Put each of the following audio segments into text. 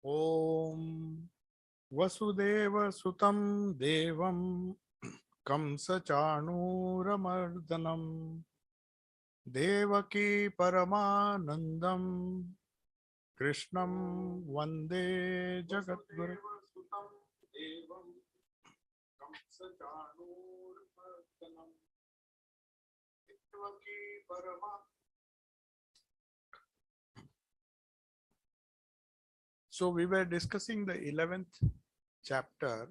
Om Vasudeva Sutam Devam Kamsachanuramardanam Devaki Paramanandam Krishnam Vande Jagadguru. So we were discussing the 11th chapter,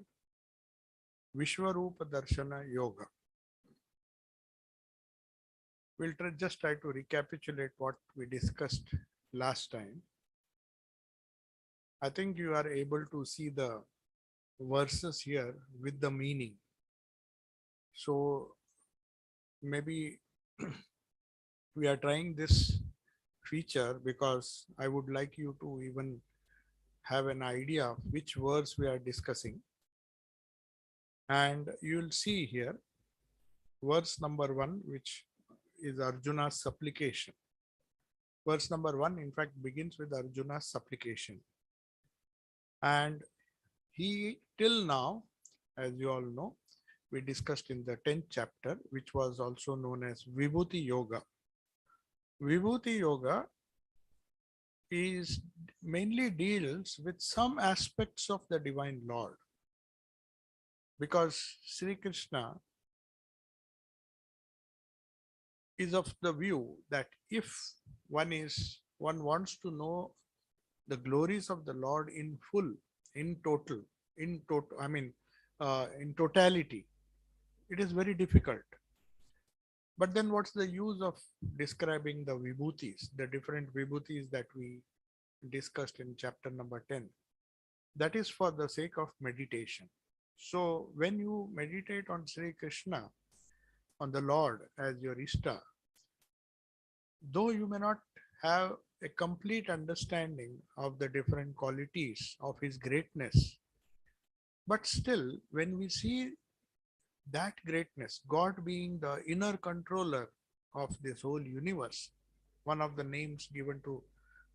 Vishwarupa Darshana Yoga. We'll just try to recapitulate what we discussed last time. I think you are able to see the verses here with the meaning. So maybe we are trying this feature because I would like you to even have an idea of which verse we are discussing. And you'll see here verse number 1, which is Arjuna's supplication. Verse number 1, in fact, begins with Arjuna's supplication. And he, till now, as you all know, we discussed in the 10th chapter, which was also known as Vibhuti Yoga. Vibhuti Yoga is mainly deals with some aspects of the Divine Lord. Because Sri Krishna is of the view that if one wants to know the glories of the Lord in full, in totality, it is very difficult. But then what's the use of describing the vibhutis, the different vibhutis that we discussed in chapter number 10? That is for the sake of meditation. So when you meditate on Sri Krishna, on the Lord as your Ishta, though you may not have a complete understanding of the different qualities of his greatness, but still, when we see that greatness, God being the inner controller of this whole universe, one of the names given to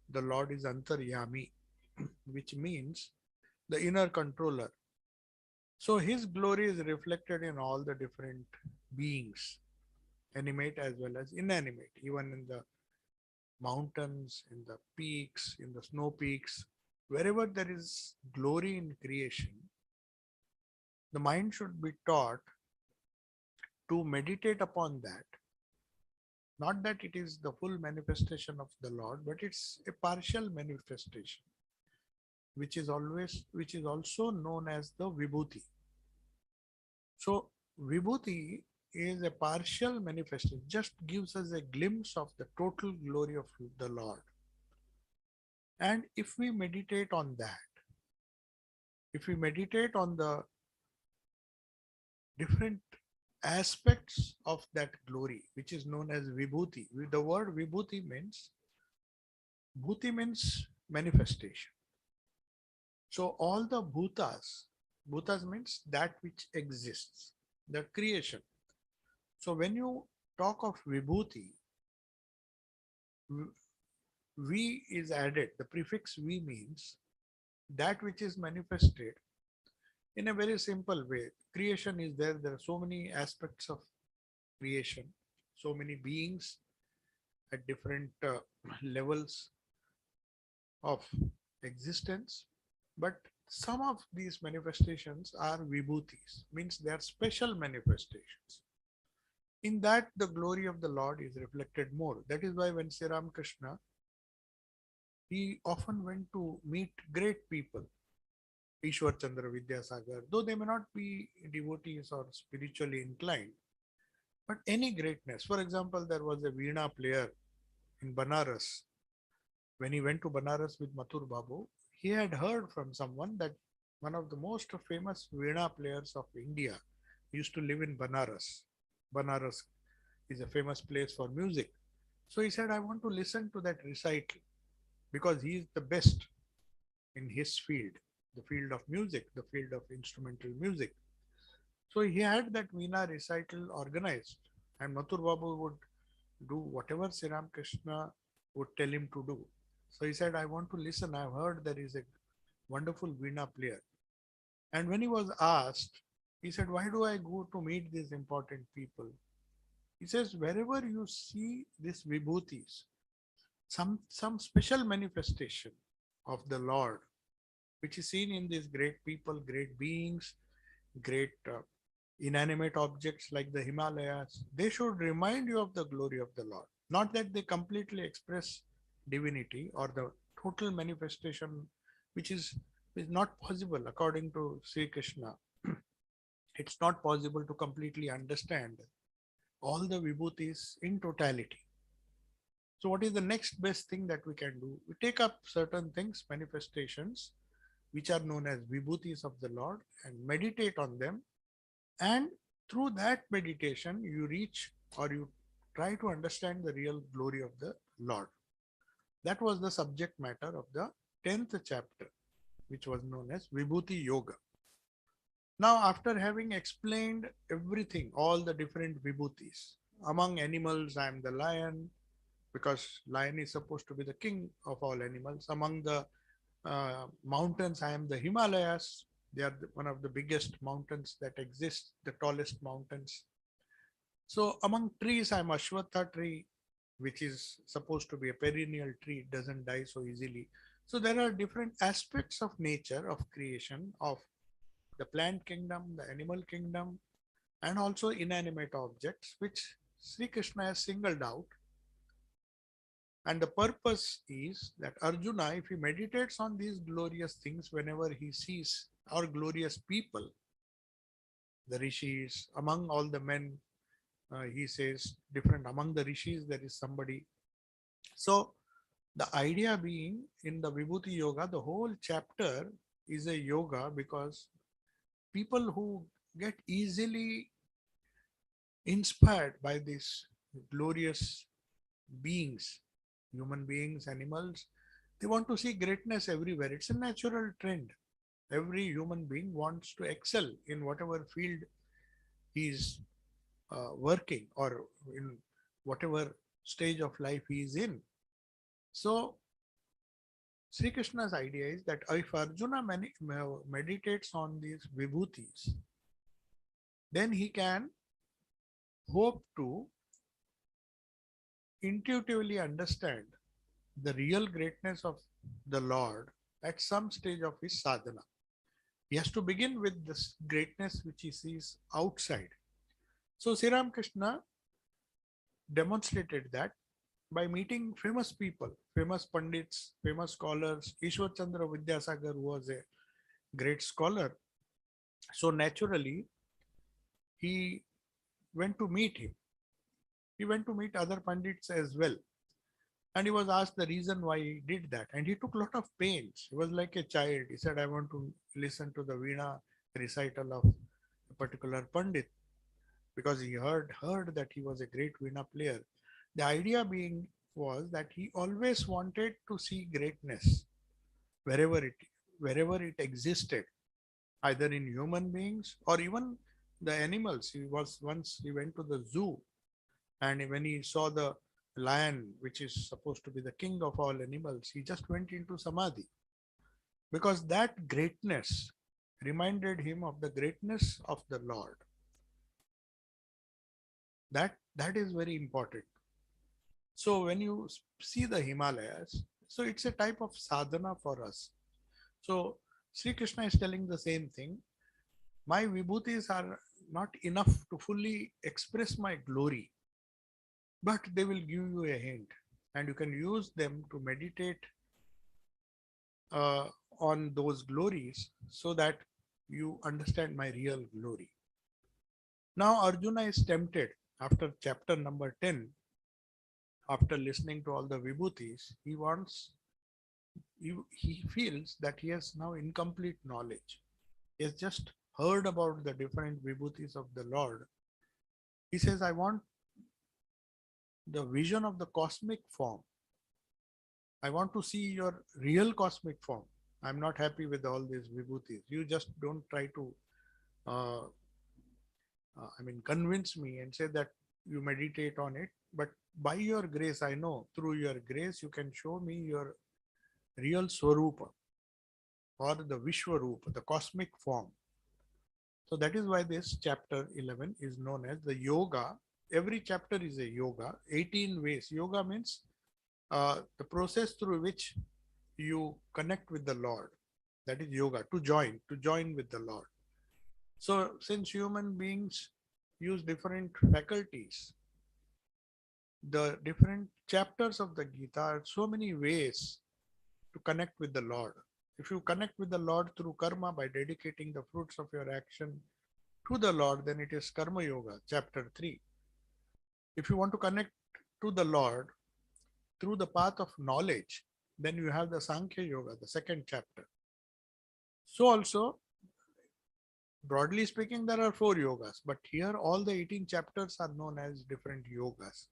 the Lord is Antaryami, which means the inner controller. So his glory is reflected in all the different beings, animate as well as inanimate, even in the mountains, in the peaks, in the snow peaks, wherever there is glory in creation, the mind should be taught to meditate upon that. Not that it is the full manifestation of the Lord, but it's a partial manifestation, which is also known as the Vibhuti. So Vibhuti is a partial manifestation, just gives us a glimpse of the total glory of the Lord. And if we meditate on that, if we meditate on the different aspects of that glory, which is known as Vibhuti. The word Vibhuti means, Bhuti means manifestation. So all the bhutas means that which exists, the creation. So when you talk of Vibhuti, V is added. The prefix V means that which is manifested in a very simple way. Creation is there. There are so many aspects of creation, so many beings at different levels of existence. But some of these manifestations are vibhutis, means they are special manifestations. In that, the glory of the Lord is reflected more. That is why when Sri Ramakrishna, he often went to meet great people, Ishwar Chandra Vidyasagar, though they may not be devotees or spiritually inclined, but any greatness. For example, there was a Veena player in Banaras. When he went to Banaras with Mathur Babu, he had heard from someone that one of the most famous Veena players of India used to live in Banaras. Banaras is a famous place for music. So he said, I want to listen to that recital because he is the best in his field, the field of music, the field of instrumental music. So he had that Veena recital organized, and Mathur Babu would do whatever Sri Ramakrishna would tell him to do. So he said, I want to listen. I've heard there is a wonderful Veena player. And when he was asked, he said, "Why do I go to meet these important people?" He says, "Wherever you see these vibhutis, some special manifestation of the Lord, which is seen in these great people, great beings, great inanimate objects like the Himalayas, they should remind you of the glory of the Lord. Not that they completely express divinity or the total manifestation, which is not possible according to Sri Krishna. It's not possible to completely understand all the vibhutis in totality. So, what is the next best thing that we can do? We take up certain things, manifestations, which are known as vibhutis of the Lord, and meditate on them. And through that meditation, you reach or you try to understand the real glory of the Lord. That was the subject matter of the 10th chapter, which was known as Vibhuti Yoga. Now, after having explained everything, all the different vibhutis, among animals, I am the lion, because lion is supposed to be the king of all animals. Among the mountains, I am the Himalayas. They are one of the biggest mountains that exist, the tallest mountains. So among trees, I'm Ashwatha tree, which is supposed to be a perennial tree. It doesn't die so easily. So there are different aspects of nature, of creation, of the plant kingdom, the animal kingdom, and also inanimate objects, which Sri Krishna has singled out. And the purpose is that Arjuna, if he meditates on these glorious things whenever he sees our glorious people, the rishis, among all the men, he says different, among the rishis, there is somebody. So, the idea being in the Vibhuti Yoga, the whole chapter is a yoga because people who get easily inspired by these glorious beings, human beings, animals, they want to see greatness everywhere. It's a natural trend. Every human being wants to excel in whatever field he is working or in whatever stage of life he is in. So, Sri Krishna's idea is that if Arjuna meditates on these vibhutis, then he can hope to intuitively understand the real greatness of the Lord at some stage of his sadhana. He has to begin with this greatness which he sees outside. So Sri Ramakrishna demonstrated that by meeting famous people, famous pandits, famous scholars. Ishwar Chandra Vidyasagar was a great scholar. So naturally, he went to meet him. He went to meet other pandits as well. And he was asked the reason why he did that. And he took a lot of pains. He was like a child. He said, I want to listen to the Veena recital of a particular pandit because he heard that he was a great Veena player. The idea being was that he always wanted to see greatness wherever it wherever it existed, either in human beings or even the animals. He went to the zoo, and when he saw the lion, which is supposed to be the king of all animals, he just went into samadhi because that greatness reminded him of the greatness of the Lord. That is very important. So when you see the Himalayas, so it's a type of sadhana for us. So Sri Krishna is telling the same thing. My vibhutis are not enough to fully express my glory, but they will give you a hint, and you can use them to meditate uh, on those glories so that you understand my real glory. Now Arjuna is tempted after chapter number 10. After listening to all the vibhutis, he feels that he has now incomplete knowledge. He has just heard about the different vibhutis of the Lord. He says, I want the vision of the cosmic form. I want to see your real cosmic form. I'm not happy with all these vibhutis. You just don't try to, uh, convince me and say that you meditate on it. But by your grace, I know through your grace, you can show me your real swarupa or the Vishwarupa, the cosmic form. So that is why this chapter 11 is known as the yoga. Every chapter is a yoga, 18 ways. Yoga means the process through which you connect with the Lord. That is yoga, to join with the Lord. So since human beings use different faculties, the different chapters of the Gita are so many ways to connect with the Lord. If you connect with the Lord through karma by dedicating the fruits of your action to the Lord, then it is Karma Yoga, chapter 3. If you want to connect to the Lord through the path of knowledge, then you have the Sankhya Yoga, the second chapter. So also, broadly speaking, there are 4 yogas, but here all the 18 chapters are known as different yogas.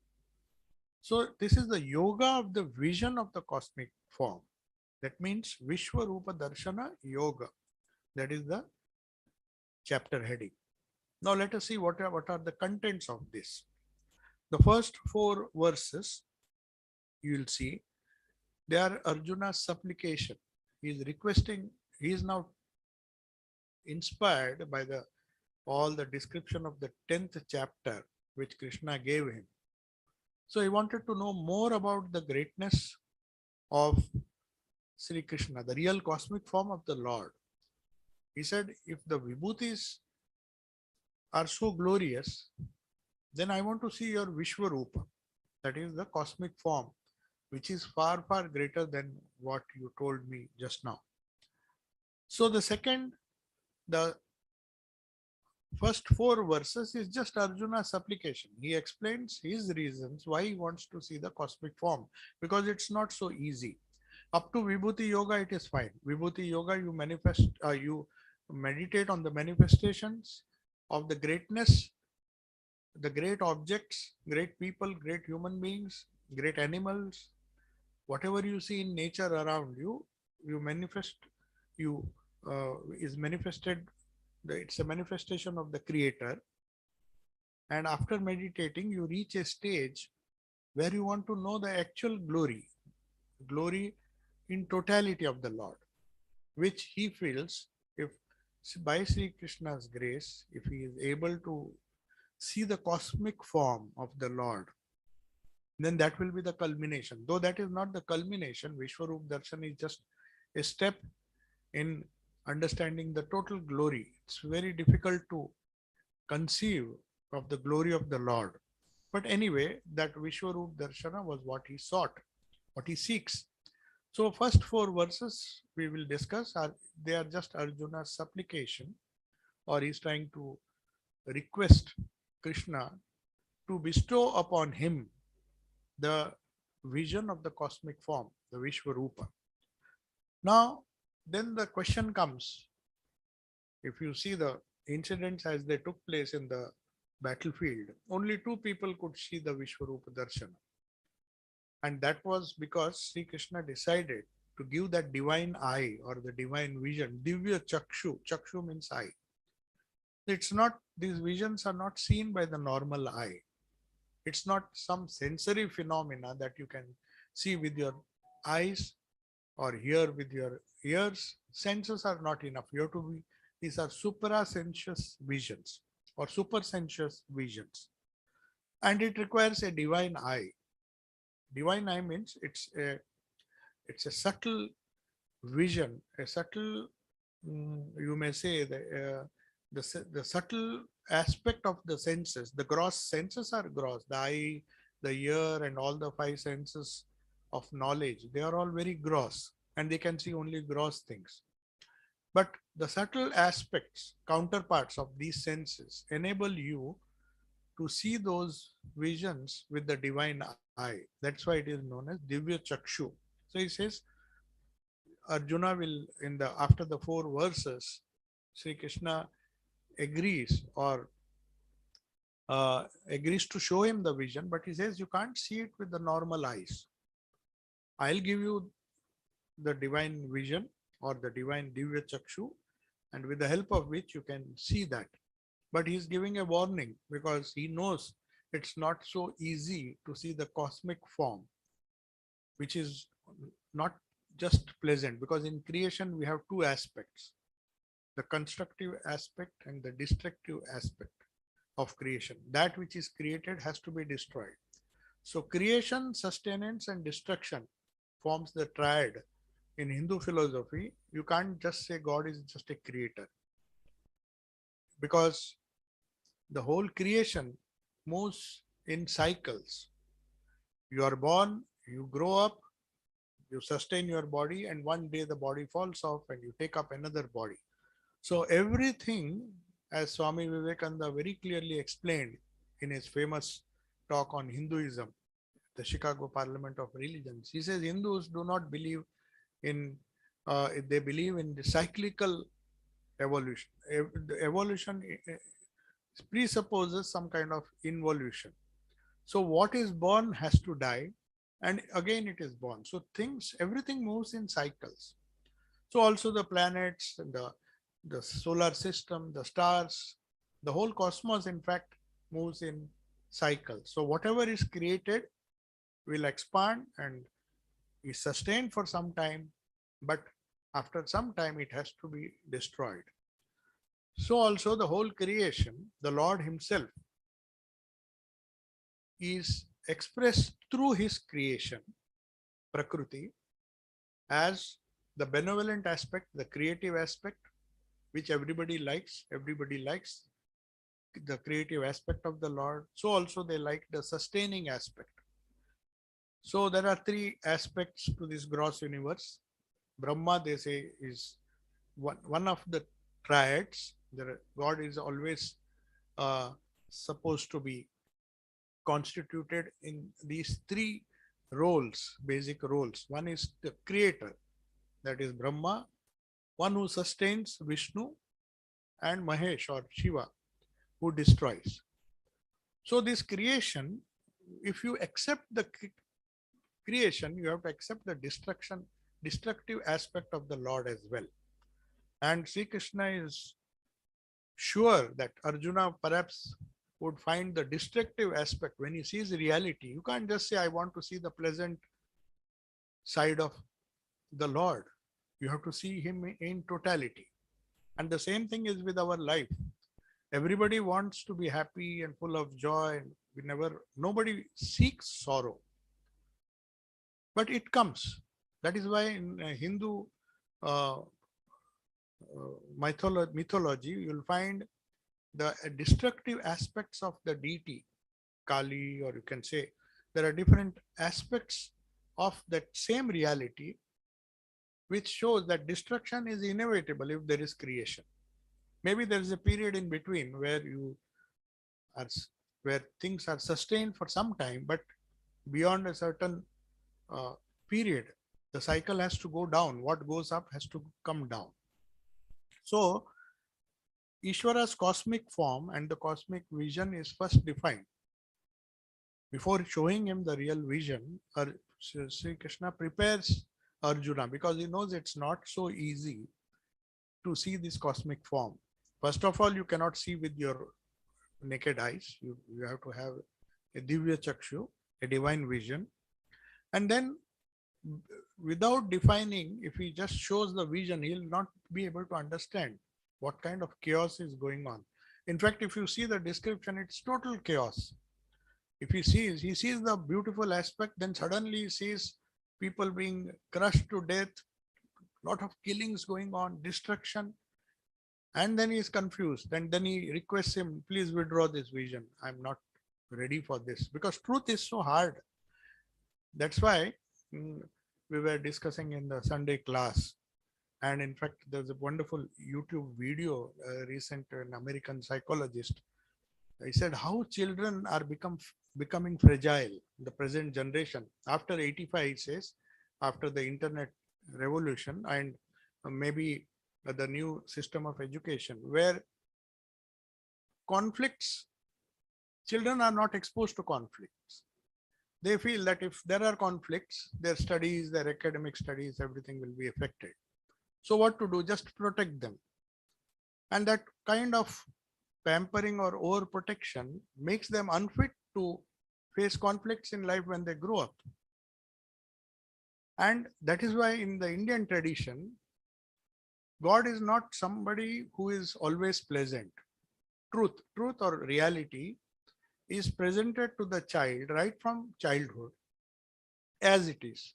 So this is the yoga of the vision of the cosmic form. That means Vishwarupa Darshana Yoga. That is the chapter heading. Now let us see what are the contents of this. The first 4 verses, you will see, they are Arjuna's supplication. He is requesting, he is now inspired by all the description of the 10th chapter which Krishna gave him. So he wanted to know more about the greatness of Sri Krishna, the real cosmic form of the Lord. He said, if the vibhutis are so glorious, then I want to see your Vishwarupa, that is the cosmic form, which is far, far greater than what you told me just now. So the first 4 verses is just Arjuna's supplication. He explains his reasons why he wants to see the cosmic form, because it's not so easy. Up to Vibhuti Yoga, it is fine. Vibhuti Yoga, you meditate on the manifestations of the greatness, the great objects, great people, great human beings, great animals, whatever you see in nature around you, you manifest, you is manifested. It's a manifestation of the Creator. And after meditating, you reach a stage where you want to know the actual glory in totality of the Lord, which he feels, if by Sri Krishna's grace, if he is able to see the cosmic form of the Lord, then that will be the culmination. Though that is not the culmination, Vishwarup Darshan is just a step in understanding the total glory. It's very difficult to conceive of the glory of the Lord. But anyway, that Vishwarup Darshana was what he sought, what he seeks. So first 4 verses we will discuss they are just Arjuna's supplication, or he's trying to request Krishna to bestow upon him the vision of the cosmic form, the Vishwarupa. Now, then the question comes, if you see the incidents as they took place in the battlefield, only 2 people could see the Vishwarupa Darshana. And that was because Sri Krishna decided to give that divine eye or the divine vision, Divya Chakshu. Chakshu means eye. It's not, these visions are not seen by the normal eye. It's not some sensory phenomena that you can see with your eyes or hear with your ears. Senses are not enough. You have to be, these are suprasensuous visions or supersensuous visions. And it requires a divine eye. Divine eye means it's a subtle vision, a subtle, you may say, the subtle aspect of the senses. The gross senses are gross. The eye, the ear, and all the 5 senses of knowledge, they are all very gross, and they can see only gross things. But the subtle aspects, counterparts of these senses, enable you to see those visions with the divine eye. That's why it is known as Divya Chakshu. So he says, Arjuna will, after the 4 verses, Sri Krishna agrees agrees to show him the vision, but he says you can't see it with the normal eyes. I'll give you the divine vision or the divine Divya Chakshu, and with the help of which you can see that. But he's giving a warning because he knows it's not so easy to see the cosmic form, which is not just pleasant, because in creation we have two aspects: the constructive aspect and the destructive aspect of creation. That which is created has to be destroyed. So creation, sustenance, and destruction forms the triad in Hindu philosophy. You can't just say God is just a creator, because the whole creation moves in cycles. You are born, you grow up, you sustain your body, and one day the body falls off and you take up another body. So everything, as Swami Vivekananda very clearly explained in his famous talk on Hinduism, the Chicago Parliament of Religions, he says Hindus do not believe in, they believe in the cyclical evolution. The evolution presupposes some kind of involution. So what is born has to die, and again it is born. So things, everything moves in cycles. So also the planets, the solar system, the stars, the whole cosmos, in fact, moves in cycles. So whatever is created will expand and is sustained for some time, but after some time it has to be destroyed. So also the whole creation, the Lord himself is expressed through his creation, Prakriti, as the benevolent aspect, the creative aspect, which everybody likes. Everybody likes the creative aspect of the Lord. So also they like the sustaining aspect. So there are three aspects to this gross universe. Brahma, they say, is one of the triads. God is always supposed to be constituted in these three roles, basic roles. One is the creator, that is Brahma, one who sustains, Vishnu, and Mahesh or Shiva, who destroys. So this creation, if you accept the creation, you have to accept the destructive aspect of the Lord as well. And Sri Krishna is sure that Arjuna perhaps would find the destructive aspect when he sees reality. You can't just say, I want to see the pleasant side of the Lord. You have to see him in totality. And the same thing is with our life. Everybody wants to be happy and full of joy. Nobody seeks sorrow. But it comes. That is why in Hindu mythology, you'll find the destructive aspects of the deity, Kali, or you can say there are different aspects of that same reality, which shows that destruction is inevitable if there is creation. Maybe there is a period in between where where things are sustained for some time, but beyond a certain period, the cycle has to go down. What goes up has to come down. So Ishvara's cosmic form and the cosmic vision is first defined. Before showing him the real vision, Sri Krishna prepares Arjuna, because he knows it's not so easy to see this cosmic form. First of all, you cannot see with your naked eyes. You have to have a divya chakshu, a divine vision. And then without defining, if he just shows the vision, he'll not be able to understand what kind of chaos is going on. In fact, if you see the description, it's total chaos. If he sees the beautiful aspect, then suddenly he sees people being crushed to death, lot of killings going on, destruction, and then he is confused. And then he requests him, please withdraw this vision. I'm not ready for this, because truth is so hard. That's why we were discussing in the Sunday class. And in fact, there's a wonderful YouTube video, recent, an American psychologist. He said how children are becoming fragile in the present generation. After 85, he says, after the internet revolution and maybe the new system of education, where conflicts, children are not exposed to conflicts. They feel that if there are conflicts, their studies, their academic studies, everything will be affected. So what to do? Just protect them. And that kind of pampering or overprotection makes them unfit to face conflicts in life when they grow up. And that is why in the Indian tradition, God is not somebody who is always pleasant. Truth or reality is presented to the child right from childhood as it is.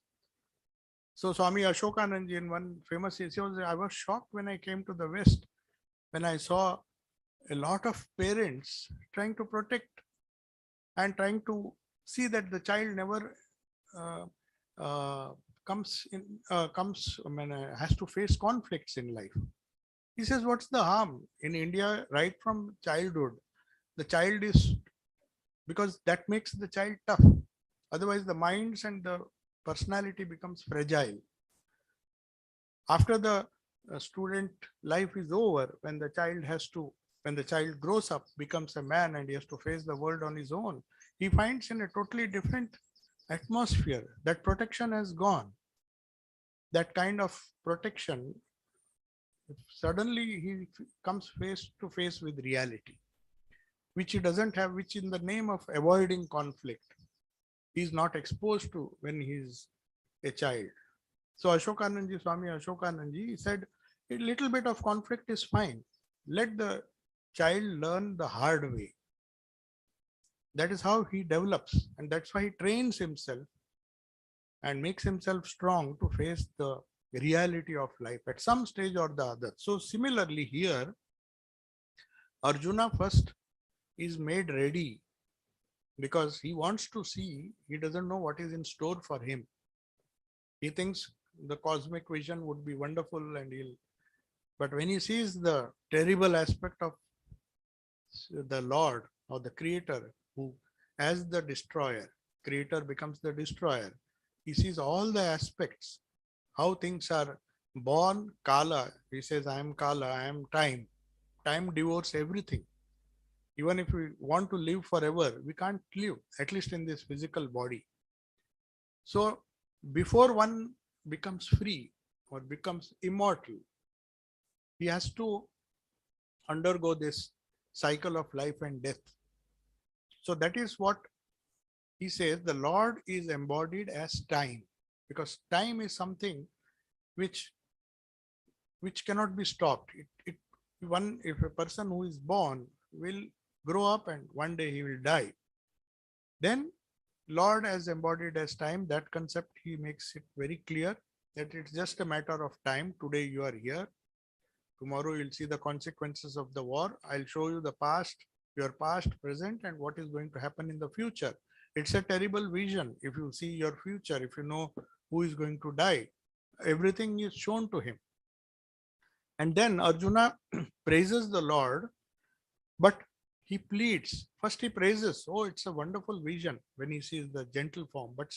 So Swami Ashokananji in one famous, he says, I was shocked when I came to the West, when I saw a lot of parents trying to protect and trying to see that the child never uh, uh, has to face conflicts in life. He says, what's the harm in India right from childhood? The child is, because that makes the child tough. Otherwise, the minds and the personality becomes fragile. After the student life is over, when the child grows up, becomes a man, and he has to face the world on his own, he finds in a totally different atmosphere. That protection has gone. That kind of protection, suddenly he comes face to face with reality, which he doesn't have, which in the name of avoiding conflict, he is not exposed to when he is a child. So Ashokananji, Swami Ashokananji, he said, a little bit of conflict is fine. Let the child learn the hard way. That is how he develops. And that's why he trains himself and makes himself strong to face the reality of life at some stage or the other. So similarly here, Arjuna first is made ready because he wants to see, he doesn't know what is in store for him. He thinks the cosmic vision would be wonderful and but when he sees the terrible aspect of the Lord or the Creator, who as the destroyer, Creator becomes the destroyer. He sees all the aspects, how things are born, Kala. He says, I am Kala, I am time. Time devours everything. Even if we want to live forever, we can't live, at least in this physical body. So before one becomes free or becomes immortal, he has to undergo this cycle of life and death. So that is what he says, the Lord is embodied as time, because time is something which cannot be stopped. If a person who is born will grow up and one day he will die, then Lord as embodied as time, that concept he makes it very clear that it's just a matter of time. Today you are here. Tomorrow you'll see the consequences of the war. I'll show you the past, your past, present, and what is going to happen in the future. It's a terrible vision. If you see your future, if you know who is going to die, everything is shown to him. And then Arjuna praises the Lord, but he pleads. First he praises, oh, it's a wonderful vision when he sees the gentle form, but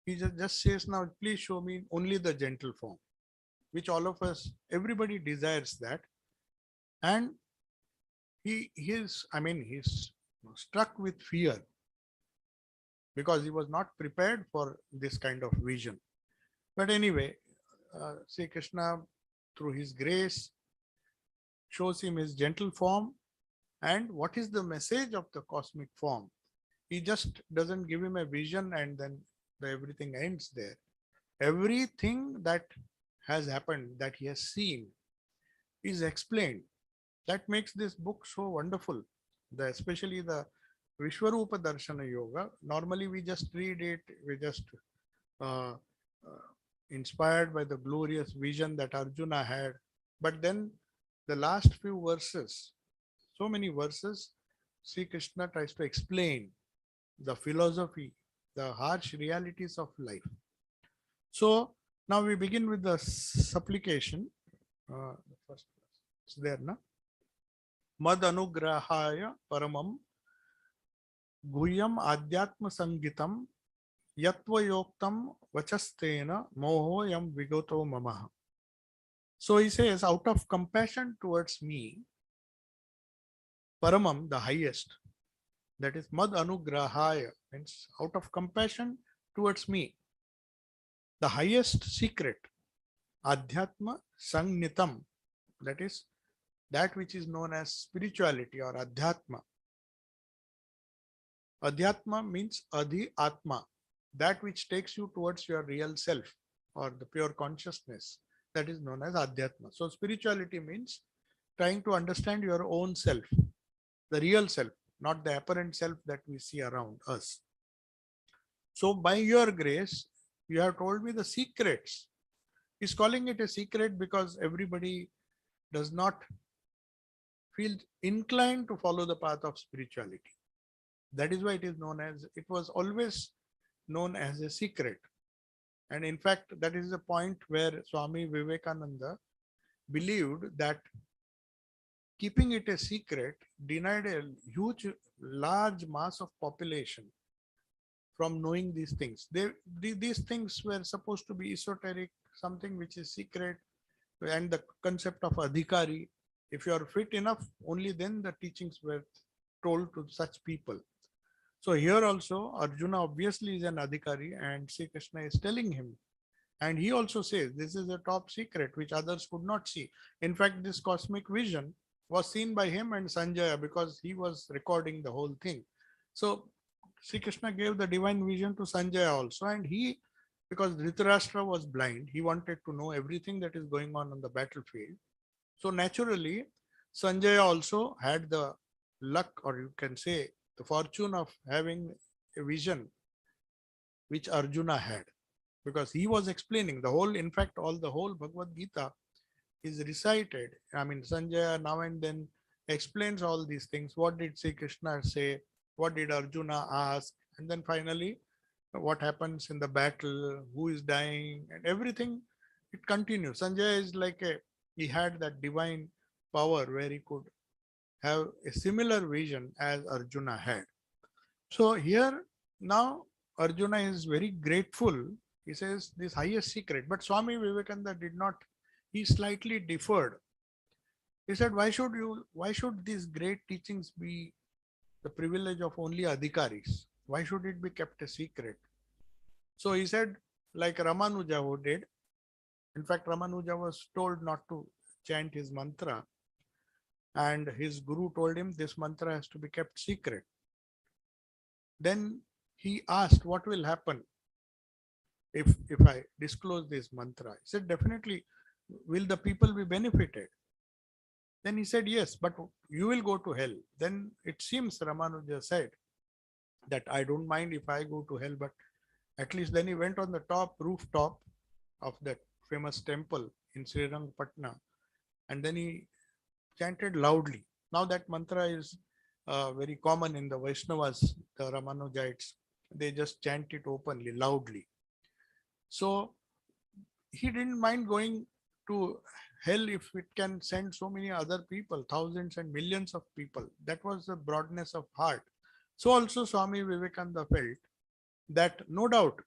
he just says, now please show me only the gentle form, which all of us, everybody desires that. And he's struck with fear because he was not prepared for this kind of vision. But anyway, Sri Krishna, through his grace, shows him his gentle form. And what is the message of the cosmic form? He just doesn't give him a vision and then everything ends there. Everything that has happened, that he has seen, is explained. That makes this book so wonderful. Especially the Vishwarupa Darshana Yoga. Normally we just read it, we just uh, inspired by the glorious vision that Arjuna had. But then the last few verses, so many verses, Sri Krishna tries to explain the philosophy, the harsh realities of life. So now we begin with the supplication. The first verse. It's there, na? Mad anugrahaya paramam guhyam adhyatma sangitam yatvayoktam vachastena mohoyam vigoto mamaha. So he says, out of compassion towards me, paramam, the highest, that is mad anugrahaya, means out of compassion towards me, the highest secret, adhyatma sangnitam, that is that which is known as spirituality or adhyatma. Adhyatma means adhi atma, that which takes you towards your real self or the pure consciousness, that is known as Adhyatma. So spirituality means trying to understand your own self, the real self, not the apparent self that we see around us. So by your grace, you have told me the secrets. He's calling it a secret because everybody does not feel inclined to follow the path of spirituality. That is why it was always known as a secret. And in fact, that is the point where Swami Vivekananda believed that keeping it a secret denied a huge, large mass of population from knowing these things. These things were supposed to be esoteric, something which is secret, and the concept of adhikari. If you are fit enough, only then the teachings were told to such people. So here also, Arjuna obviously is an adhikari, and Sri Krishna is telling him. And he also says this is a top secret which others could not see. In fact, this cosmic vision was seen by him and Sanjaya because he was recording the whole thing. So Sri Krishna gave the divine vision to Sanjaya also, and he, because Dhritarashtra was blind, he wanted to know everything that is going on the battlefield. So naturally, Sanjaya also had the luck, or you can say the fortune of having a vision which Arjuna had, because he was explaining the whole, in fact, all the whole Bhagavad Gita is recited. I mean, Sanjaya now and then explains all these things. What did Sri Krishna say? What did Arjuna ask? And then finally, what happens in the battle, who is dying, and everything, it continues. Sanjaya is like he had that divine power where he could have a similar vision as Arjuna had. So here now Arjuna is very grateful. He says this highest secret, but Swami Vivekananda did not, he slightly differed. He said, why should these great teachings be the privilege of only adhikaris? Why should it be kept a secret? So he said, like Ramanuja who did. In fact, Ramanuja was told not to chant his mantra, and his guru told him this mantra has to be kept secret. Then he asked, what will happen if I disclose this mantra? He said, definitely, will the people be benefited? Then he said, yes, but you will go to hell. Then it seems Ramanuja said that I don't mind if I go to hell, but at least then he went on the rooftop of that famous temple in Srirangapatna, and then he chanted loudly. Now that mantra is very common in the Vaishnavas, the Ramanujites. They just chant it openly, loudly. So he didn't mind going to hell if it can send so many other people, thousands and millions of people. That was the broadness of heart. So also Swami Vivekananda felt that no doubt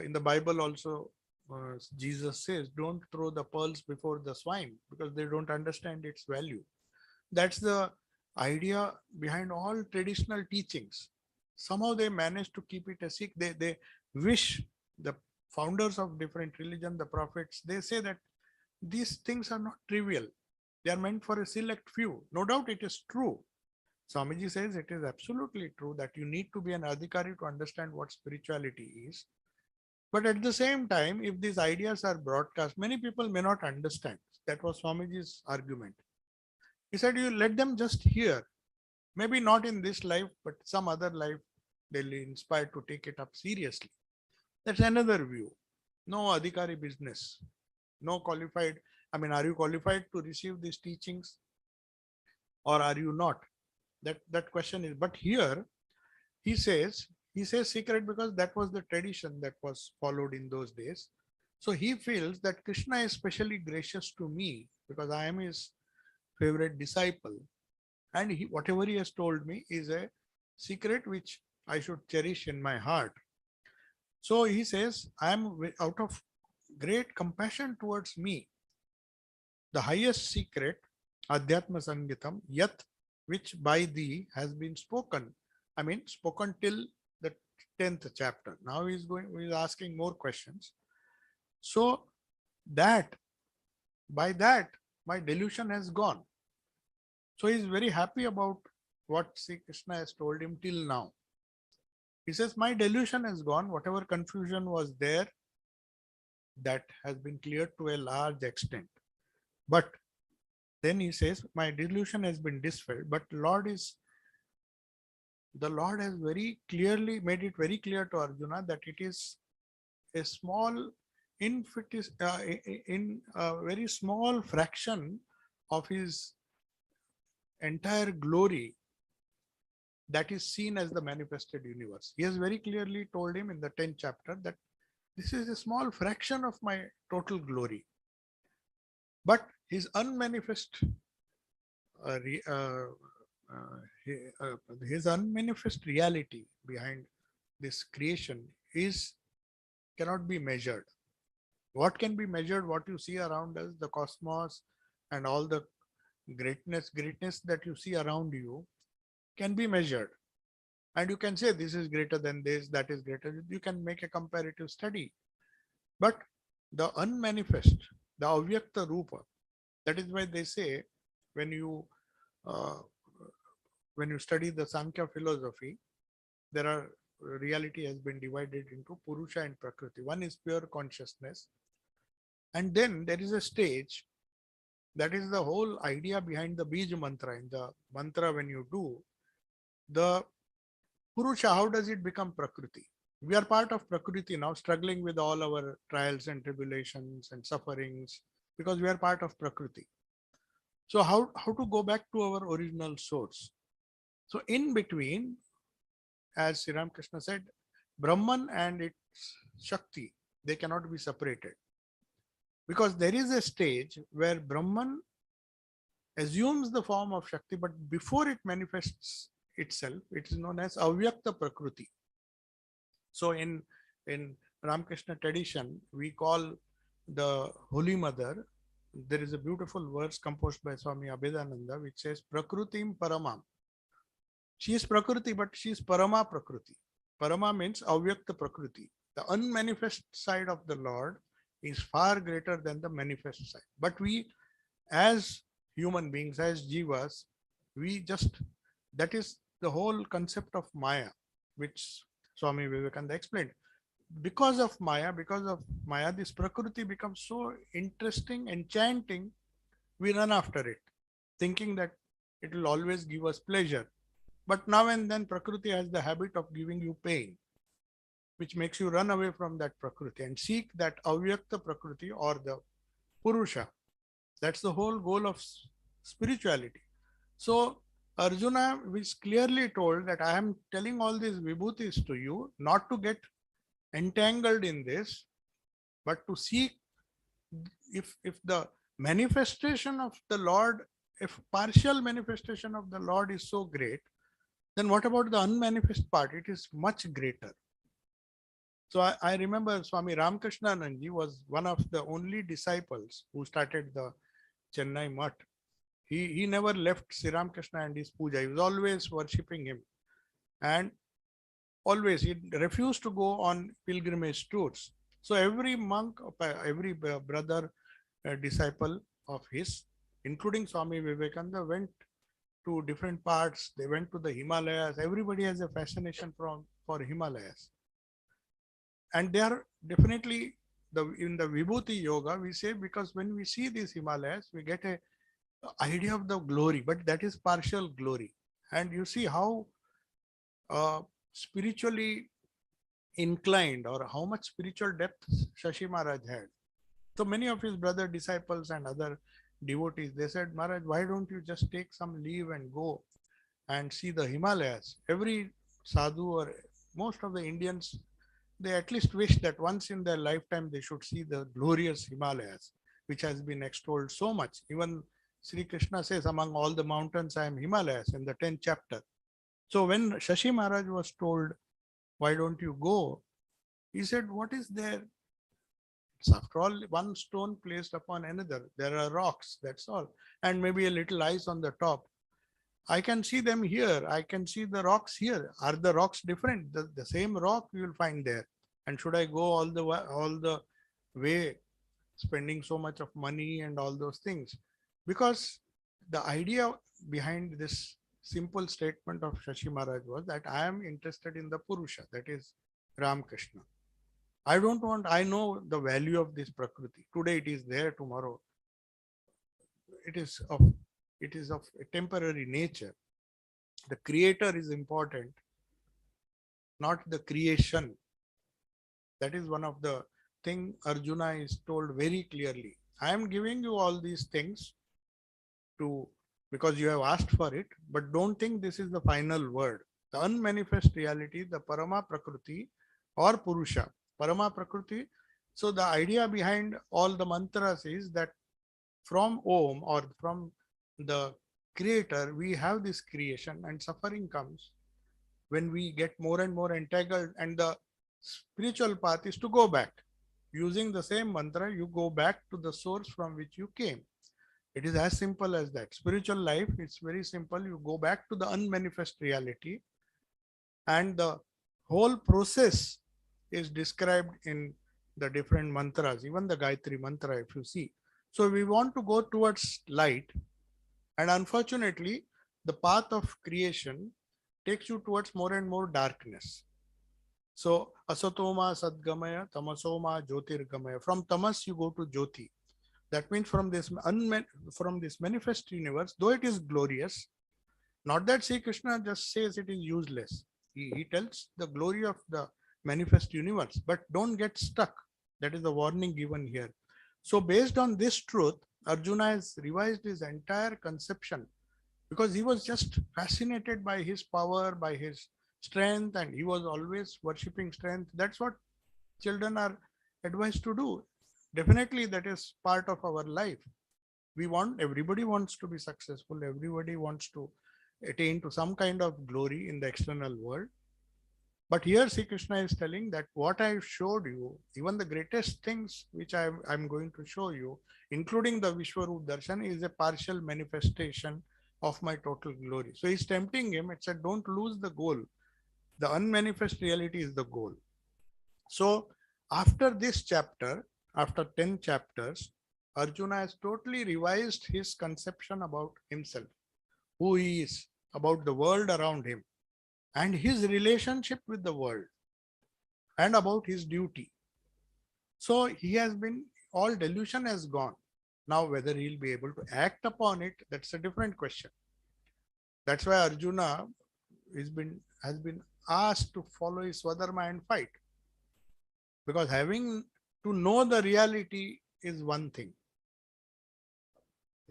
in the Bible also Jesus says, don't throw the pearls before the swine because they don't understand its value. That's the idea behind all traditional teachings. Somehow they manage to keep it a secret. They wish, the founders of different religion, the prophets, they say that these things are not trivial. They are meant for a select few. No doubt it is true. Swamiji says it is absolutely true that you need to be an adhikari to understand what spirituality is. But at the same time, if these ideas are broadcast, many people may not understand. That was Swamiji's argument. He said, you let them just hear. Maybe not in this life, but some other life, they'll be inspired to take it up seriously. That's another view. No adhikari business. No qualified. I mean, are you qualified to receive these teachings or are you not? That question is. But here he says secret because that was the tradition that was followed in those days. So he feels that Krishna is specially gracious to me because I am his favorite disciple. And whatever he has told me is a secret which I should cherish in my heart. So he says, I am out of great compassion towards me. The highest secret, Adhyatma Sangitam, Yat, which by thee has been spoken. I mean, spoken till the 10th chapter. Now he's asking more questions. So by that, my delusion has gone. So he's very happy about what Sri Krishna has told him till now. He says, my delusion is gone. Whatever confusion was there, that has been cleared to a large extent. But then he says, my delusion has been dispelled. But the Lord has very clearly made it very clear to Arjuna that it is a small, in a very small fraction of his entire glory that is seen as the manifested universe. He has very clearly told him in the 10th chapter that this is a small fraction of my total glory. But his unmanifest his unmanifest reality behind this creation cannot be measured. What can be measured? What you see around us, the cosmos and all the greatness that you see around you can be measured. And you can say this is greater than this, that is greater. You can make a comparative study. But the unmanifest, the avyakta rupa, that is why they say when you study the Sankhya philosophy, there are reality has been divided into Purusha and Prakriti. One is pure consciousness. And then there is a stage, that is the whole idea behind the Bij mantra. In the mantra, when you do, the Purusha, how does it become Prakriti? We are part of Prakriti now, struggling with all our trials and tribulations and sufferings, because we are part of Prakriti. So how to go back to our original source? So in between, as Sri Ramakrishna said, Brahman and its Shakti, they cannot be separated. Because there is a stage where Brahman assumes the form of Shakti, but before it manifests itself, it is known as Avyakta Prakriti. So in Ramakrishna tradition, we call the Holy Mother, there is a beautiful verse composed by Swami Abhedananda, which says, Prakrutim Paramam. She is Prakriti, but she is Parama Prakriti. Parama means Avyakta Prakriti. The unmanifest side of the Lord is far greater than the manifest side. But we, as human beings, as jivas, that is the whole concept of Maya, which Swami Vivekananda explained. Because of Maya, this Prakriti becomes so interesting, enchanting, we run after it, thinking that it will always give us pleasure. But now and then Prakriti has the habit of giving you pain, which makes you run away from that Prakriti and seek that Avyakta Prakriti or the Purusha. That's the whole goal of spirituality. So Arjuna is clearly told that I am telling all these vibhutis to you, not to get entangled in this, but to seek if the manifestation of the Lord, if partial manifestation of the Lord is so great, then what about the unmanifest part? It is much greater. So I remember Swami Ramakrishna was one of the only disciples who started the Chennai Mutt. He never left Sri Ramakrishna and his puja. He was always worshipping him. And always, he refused to go on pilgrimage tours. So every monk, every brother, disciple of his, including Swami Vivekananda, went to different parts. They went to the Himalayas. Everybody has a fascination for Himalayas. And they are definitely, in the Vibhuti Yoga, we say, because when we see these Himalayas, we get a idea of the glory, but that is partial glory. And you see how spiritually inclined or how much spiritual depth Shashi Maharaj had. So many of his brother disciples and other devotees, they said, Maharaj, why don't you just take some leave and go and see the Himalayas? Every sadhu or most of the Indians, they at least wish that once in their lifetime they should see the glorious Himalayas, which has been extolled so much. Even Sri Krishna says, among all the mountains, I am Himalayas in the 10th chapter. So when Shashi Maharaj was told, why don't you go? He said, what is there? It's after all one stone placed upon another. There are rocks, that's all. And maybe a little ice on the top. I can see them here. I can see the rocks here. Are the rocks different? The same rock you will find there. And should I go all the way spending so much of money and all those things? Because the idea behind this simple statement of Shashi Maharaj was that I am interested in the Purusha, that is Ramakrishna. I don't want, I know the value of this Prakriti. Today it is there, tomorrow it is of a temporary nature. The creator is important, not the creation. That is one of the thing Arjuna is told very clearly. I am giving you all these things to because you have asked for it, but don't think this is the final word. The unmanifest reality, the Parama Prakriti or Purusha. Parama Prakriti. So the idea behind all the mantras is that from Om or from the creator, we have this creation and suffering comes when we get more and more entangled, and the spiritual path is to go back. Using the same mantra, you go back to the source from which you came. It is as simple as that. Spiritual life, it's very simple. You go back to the unmanifest reality, and the whole process is described in the different mantras, even the Gayatri mantra, if you see. So we want to go towards light, and unfortunately, the path of creation takes you towards more and more darkness. So asatoma sadgamaya, tamasoma jyotirgamaya. From tamas you go to jyoti. That means from this from this manifest universe, though it is glorious, not that Sri Krishna just says it is useless. He tells the glory of the manifest universe, but don't get stuck. That is the warning given here. So based on this truth, Arjuna has revised his entire conception because he was just fascinated by his power, by his strength, and he was always worshipping strength. That's what children are advised to do. Definitely, that is part of our life. Everybody wants to be successful, everybody wants to attain to some kind of glory in the external world. But here Sri Krishna is telling that what I showed you, even the greatest things which I'm going to show you, including the Vishwarup Darshan, is a partial manifestation of my total glory. So he's tempting him. It said, don't lose the goal. The unmanifest reality is the goal. So after this chapter, after 10 chapters, Arjuna has totally revised his conception about himself, who he is, about the world around him, and his relationship with the world, and about his duty. So he has been, all delusion has gone. Now whether he'll be able to act upon it, that's a different question. That's why Arjuna has been asked to follow his Swadharma and fight. Because having to know the reality is one thing.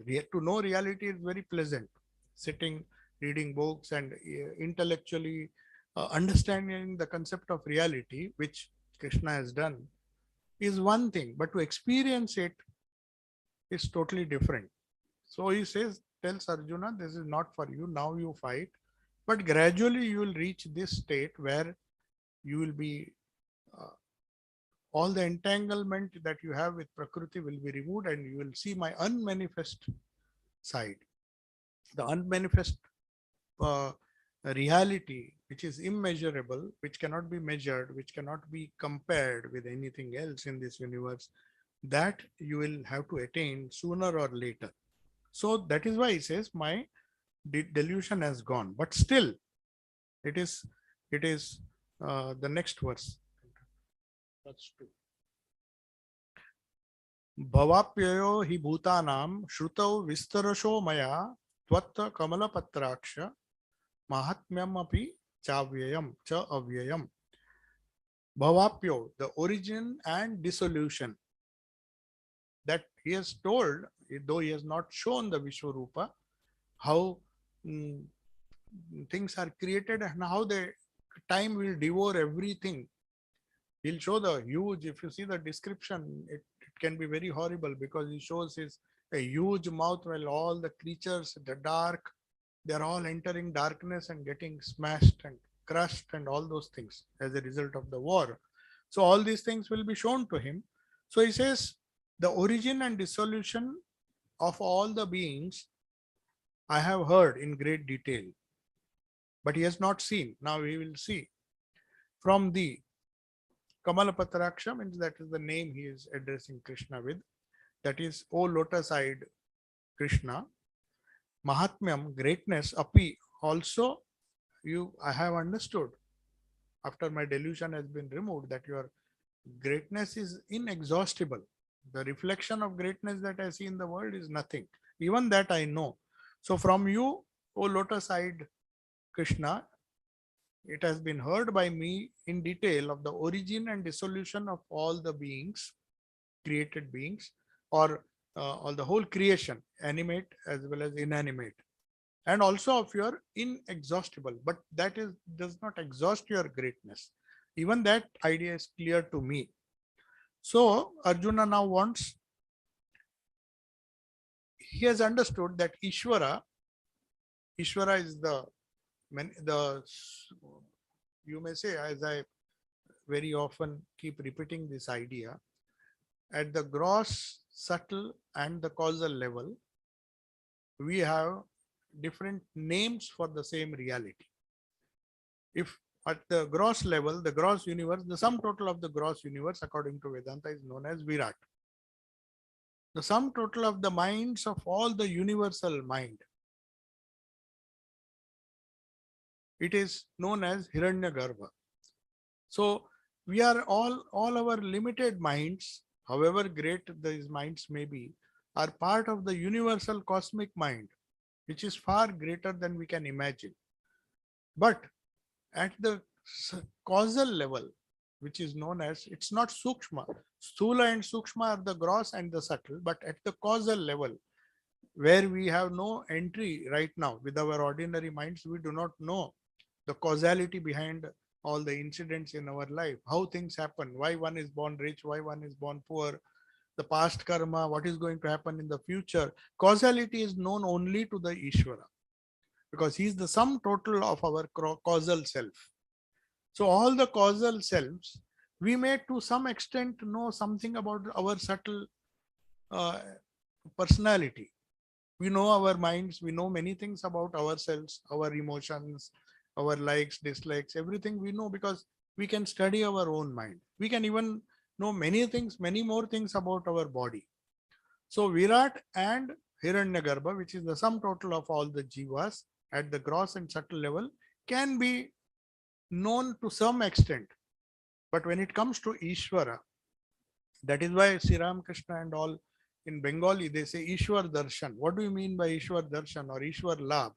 To know reality is very pleasant. Sitting, reading books, and intellectually understanding the concept of reality, which Krishna has done, is one thing. But to experience it is totally different. So he tells Arjuna, this is not for you. Now you fight. But gradually you will reach this state where you will be all the entanglement that you have with Prakriti will be removed, and you will see my unmanifest side. The unmanifest reality, which is immeasurable, which cannot be measured, which cannot be compared with anything else in this universe, that you will have to attain sooner or later. So that is why he says, my delusion has gone. But still, it is the next verse. That's true. Bhavapyayo hi bhutanam shrutau vistarasho maya tvatta kamalapatraksha mahatmyam api chavyayam cha avyayam. Bhavapyo, the origin and dissolution. That he has told, though he has not shown the Vishwarupa, how things are created and how the time will devour everything. He'll show the huge, if you see the description, it can be very horrible because he shows a huge mouth while all the creatures, the dark, they're all entering darkness and getting smashed and crushed and all those things as a result of the war. So all these things will be shown to him. So he says, the origin and dissolution of all the beings I have heard in great detail, but he has not seen. Now we will see. From the Kamalapatraksha means that is the name he is addressing Krishna with. That is, O lotus-eyed Krishna. Mahatmyam, greatness, api, also I have understood after my delusion has been removed that your greatness is inexhaustible. The reflection of greatness that I see in the world is nothing. Even that I know. So from you, O lotus-eyed Krishna, it has been heard by me in detail of the origin and dissolution of all the beings, created beings, or all the whole creation, animate as well as inanimate, and also of your inexhaustible. But that is does not exhaust your greatness. Even that idea is clear to me. So Arjuna now wants, he has understood that Ishvara is the, you may say, as I very often keep repeating this idea, at the gross, subtle, and the causal level, we have different names for the same reality. If at the gross level, the gross universe, the sum total of the gross universe, according to Vedanta, is known as Virat. The sum total of the minds of all the universal mind, it is known as Hiranyagarbha. So we are all our limited minds, however great these minds may be, are part of the universal cosmic mind, which is far greater than we can imagine. But at the causal level, which is known as, it's not Sukshma. Sthula and Sukshma are the gross and the subtle, but at the causal level, where we have no entry right now with our ordinary minds, we do not know the causality behind all the incidents in our life, how things happen, why one is born rich, why one is born poor, the past karma, what is going to happen in the future. Causality is known only to the Ishvara, because he is the sum total of our causal self. So all the causal selves, we may to some extent know something about our subtle uh, personality. We know our minds, we know many things about ourselves, our emotions, our likes, dislikes, everything we know because we can study our own mind. We can even know many things, many more things about our body. So Virat and Hiranyagarbha, which is the sum total of all the jivas at the gross and subtle level, can be known to some extent. But when it comes to Ishvara, that is why Sri Ramakrishna and all in Bengali, they say Ishwar Darshan. What do you mean by Ishwar Darshan or Ishwar Labh?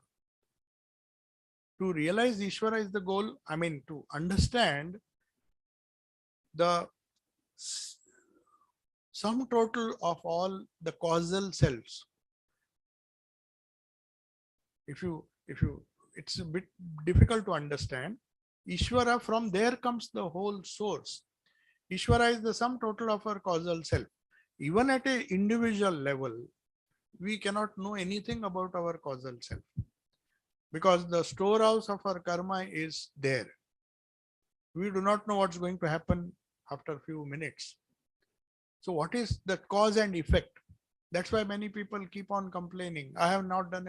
To realize Ishvara is the goal, I mean, to understand the sum total of all the causal selves. If you, it's a bit difficult to understand. Ishvara, from there comes the whole source. Ishvara is the sum total of our causal self. Even at an individual level, we cannot know anything about our causal self because the storehouse of our karma is there. We do not know what's going to happen after a few minutes. So what is the cause and effect? That's why many people keep on complaining. I have not done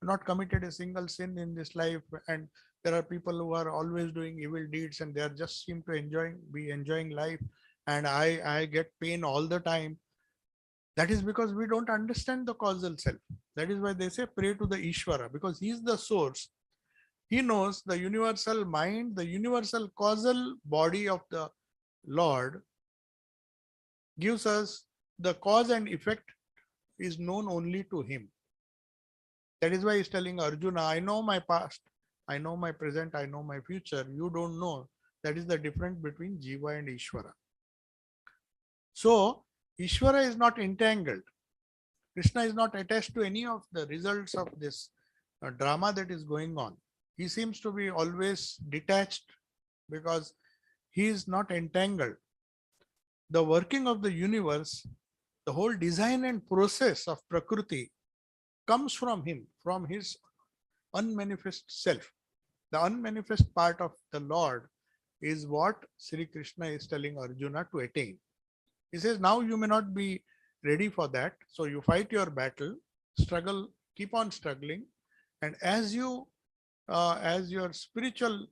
not committed a single sin in this life. And there are people who are always doing evil deeds and they are just seem to be enjoying life. And I get pain all the time. That is because we don't understand the causal self. That is why they say pray to the Ishvara, because he is the source. He knows the universal mind, the universal causal body of the Lord gives us the cause and effect is known only to him. That is why he's telling Arjuna, I know my past, I know my present, I know my future. You don't know. That is the difference between Jiva and Ishvara. So Ishvara is not entangled. Krishna is not attached to any of the results of this drama that is going on. He seems to be always detached because he is not entangled. The working of the universe, the whole design and process of Prakriti comes from him, from his unmanifest self. The unmanifest part of the Lord is what Sri Krishna is telling Arjuna to attain. He says, now you may not be ready for that. So you fight your battle, struggle, keep on struggling. And as your spiritual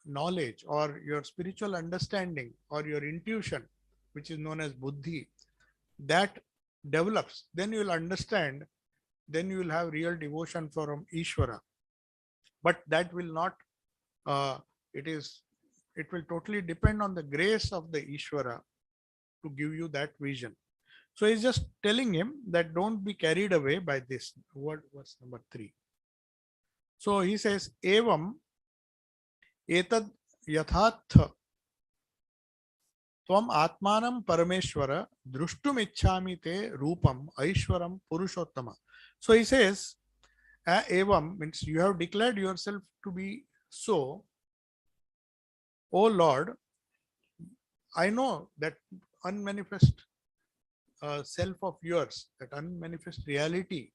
knowledge or your spiritual understanding or your intuition, which is known as buddhi, that develops, then you will understand, then you will have real devotion from Ishvara. But that will not, uh, it is, it will totally depend on the grace of the Ishvara to give you that vision. So he's just telling him that don't be carried away by this. What was number 3? So he says, Evam etad yathatha tvam atmanam parameshwara drushtum ichhami te rupam aishwaram purushottama. So he says, evam means you have declared yourself to be so. O Lord, I know that unmanifest self of yours, that unmanifest reality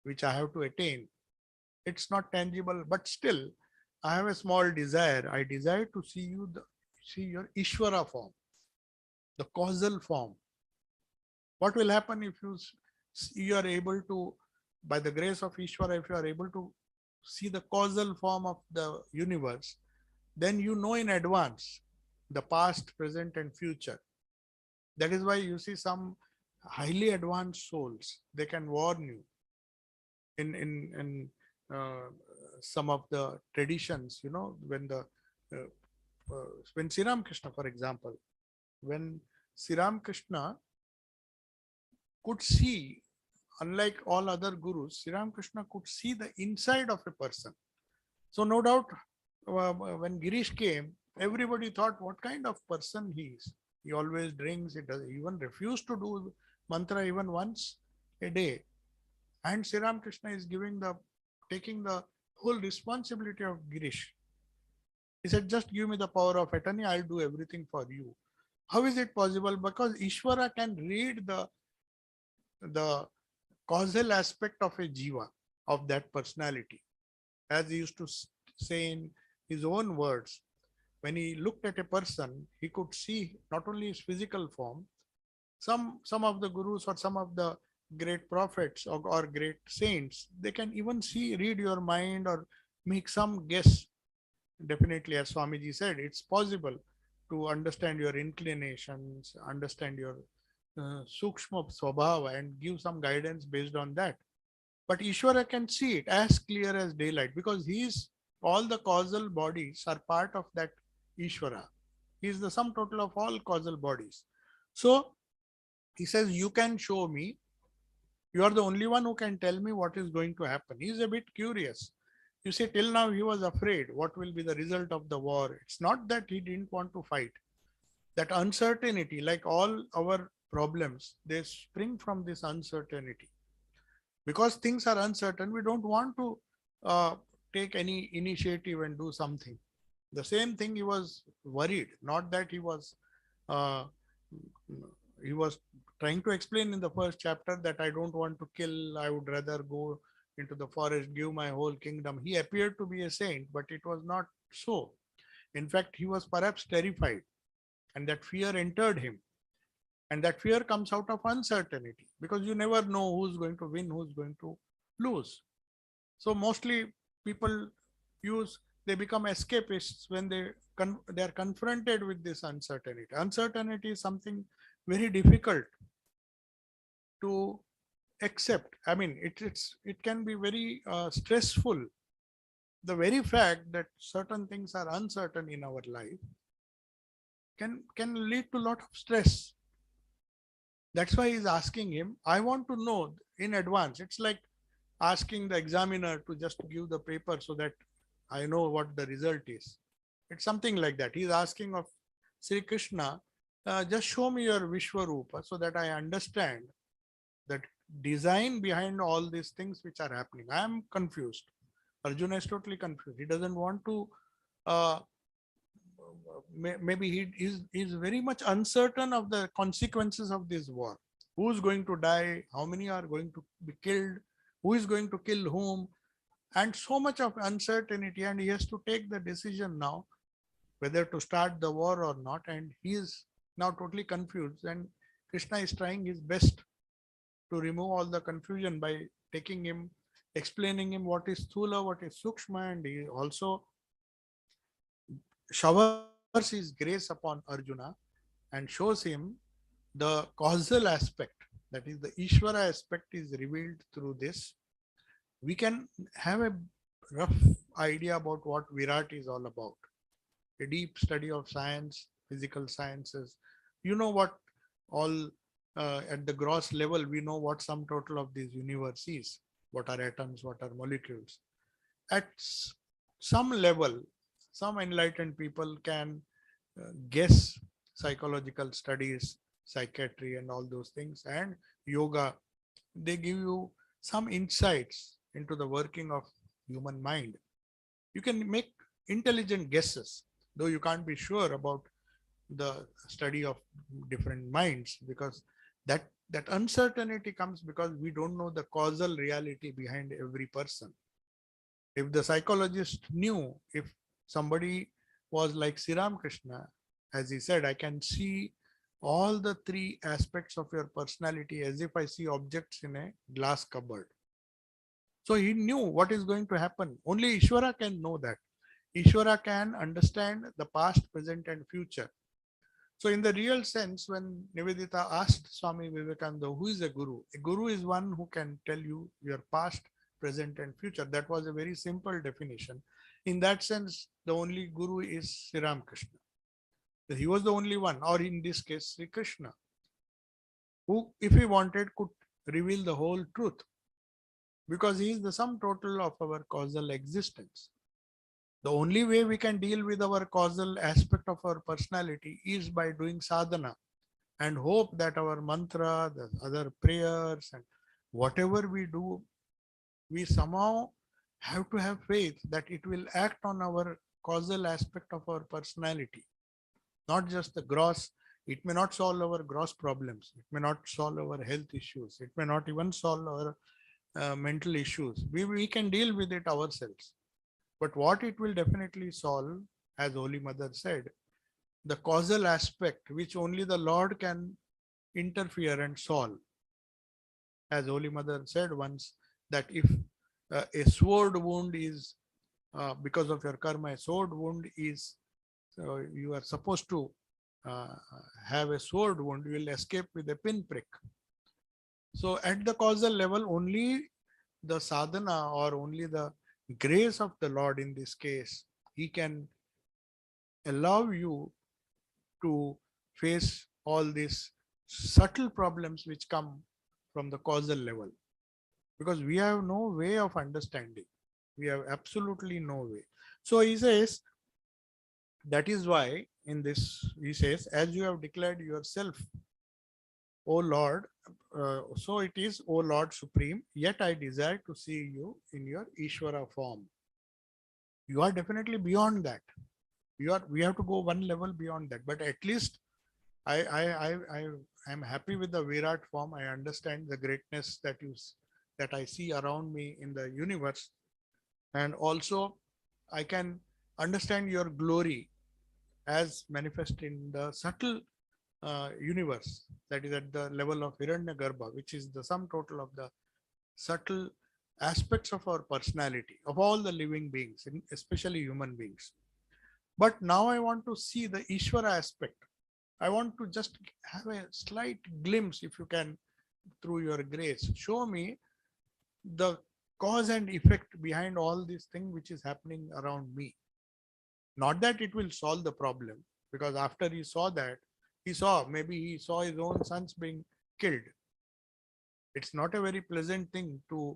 which I have to attain, it's not tangible, but still I have a small desire. I desire to see you, see your Ishvara form, the causal form. What will happen if you are able to, by the grace of Ishvara, if you are able to see the causal form of the universe, then you know in advance the past, present, and future. That is why you see some highly advanced souls, they can warn you in some of the traditions, when when Sri Ramakrishna, for example, when Sri Ramakrishna could see, unlike all other gurus, Sri Ramakrishna could see the inside of a person. So no doubt, when Girish came, everybody thought what kind of person he is. He always drinks, he does even refuse to do mantra even once a day. And Sri Ramakrishna is taking the whole responsibility of Girish. He said, just give me the power of attorney, I'll do everything for you. How is it possible? Because Ishvara can read the causal aspect of a jiva, of that personality. As he used to say in his own words, when he looked at a person, he could see not only his physical form. Some of the gurus or some of the great prophets or great saints, they can even read your mind or make some guess. Definitely, as Swamiji said, it's possible to understand your inclinations, understand your sukshma swabhava, and give some guidance based on that. But Ishvara can see it as clear as daylight, because all the causal bodies are part of that Ishvara. He is the sum total of all causal bodies. So he says, you can show me. You are the only one who can tell me what is going to happen. He is a bit curious. You see, till now he was afraid what will be the result of the war. It's not that he didn't want to fight. That uncertainty, like all our problems, they spring from this uncertainty. Because things are uncertain, we don't want to take any initiative and do something. The same thing, he was worried, not that uh, he was trying to explain in the first chapter that I don't want to kill, I would rather go into the forest, give my whole kingdom. He appeared to be a saint, but it was not so. In fact, he was perhaps terrified, and that fear entered him. And that fear comes out of uncertainty, because you never know who's going to win, who's going to lose. So mostly people they become escapists when they are confronted with this uncertainty. Uncertainty is something very difficult to accept. I mean, it can be very stressful. The very fact that certain things are uncertain in our life can lead to a lot of stress. That's why he's asking him, I want to know in advance. It's like asking the examiner to just give the paper so that I know what the result is. It's something like that. He's asking of Sri Krishna, just show me your Vishwarupa so that I understand that design behind all these things which are happening. I am confused. Arjuna is totally confused. He doesn't want to, maybe is very much uncertain of the consequences of this war. Who's going to die? How many are going to be killed? Who is going to kill whom? And so much of uncertainty, and he has to take the decision now whether to start the war or not, and he is now totally confused, and Krishna is trying his best to remove all the confusion by explaining him what is Sthula, what is Sukshma, and he also showers his grace upon Arjuna and shows him the causal aspect, that is the Ishvara aspect is revealed through this. We can have a rough idea about what Virat is all about. A deep study of science, physical sciences. You know what all at the gross level, we know what sum total of this universe is. What are atoms, what are molecules. At some level, some enlightened people can guess psychological studies, psychiatry, and all those things, and yoga. They give you some insights into the working of human mind. You can make intelligent guesses, though you can't be sure about the study of different minds, because that uncertainty comes because we don't know the causal reality behind every person. If the psychologist knew, if somebody was like Sri Ramakrishna, as he said, I can see all the three aspects of your personality as if I see objects in a glass cupboard. So he knew what is going to happen. Only Ishvara can know that. Ishvara can understand the past, present, and future. So, in the real sense, when Nivedita asked Swami Vivekananda, who is a guru is one who can tell you your past, present, and future. That was a very simple definition. In that sense, the only guru is Sri Ramakrishna. He was the only one, or in this case, Sri Krishna, who, if he wanted, could reveal the whole truth, because he is the sum total of our causal existence. The only way we can deal with our causal aspect of our personality is by doing sadhana and hope that our mantra, the other prayers, and whatever we do, we somehow have to have faith that it will act on our causal aspect of our personality, not just the gross. It may not solve our gross problems. It may not solve our health issues. It may not even solve our mental issues. We can deal with it ourselves. But what it will definitely solve, as Holy Mother said, the causal aspect which only the Lord can interfere and solve. As Holy Mother said once, that if a sword wound is because of your karma, a sword wound is, you are supposed to uh, have a sword wound, you will escape with a pinprick. So at the causal level, only the sadhana or only the grace of the Lord in this case, he can allow you to face all these subtle problems which come from the causal level, because we have no way of understanding. We have absolutely no way. So he says, that is why in this, he says, as you have declared yourself, O Lord, so it is, O Lord Supreme, yet I desire to see you in your Ishvara form. You are definitely beyond that. We have to go one level beyond that. But at least I am happy with the Virat form. I understand the greatness that I see around me in the universe, and also I can understand your glory as manifest in the subtle universe, that is at the level of Hiranyagarbha, which is the sum total of the subtle aspects of our personality, of all the living beings, especially human beings. But now I want to see the Ishvara aspect. I want to just have a slight glimpse, if you can, through your grace. Show me the cause and effect behind all this thing which is happening around me. Not that it will solve the problem, because after he saw that, maybe he saw his own sons being killed. It's not a very pleasant thing to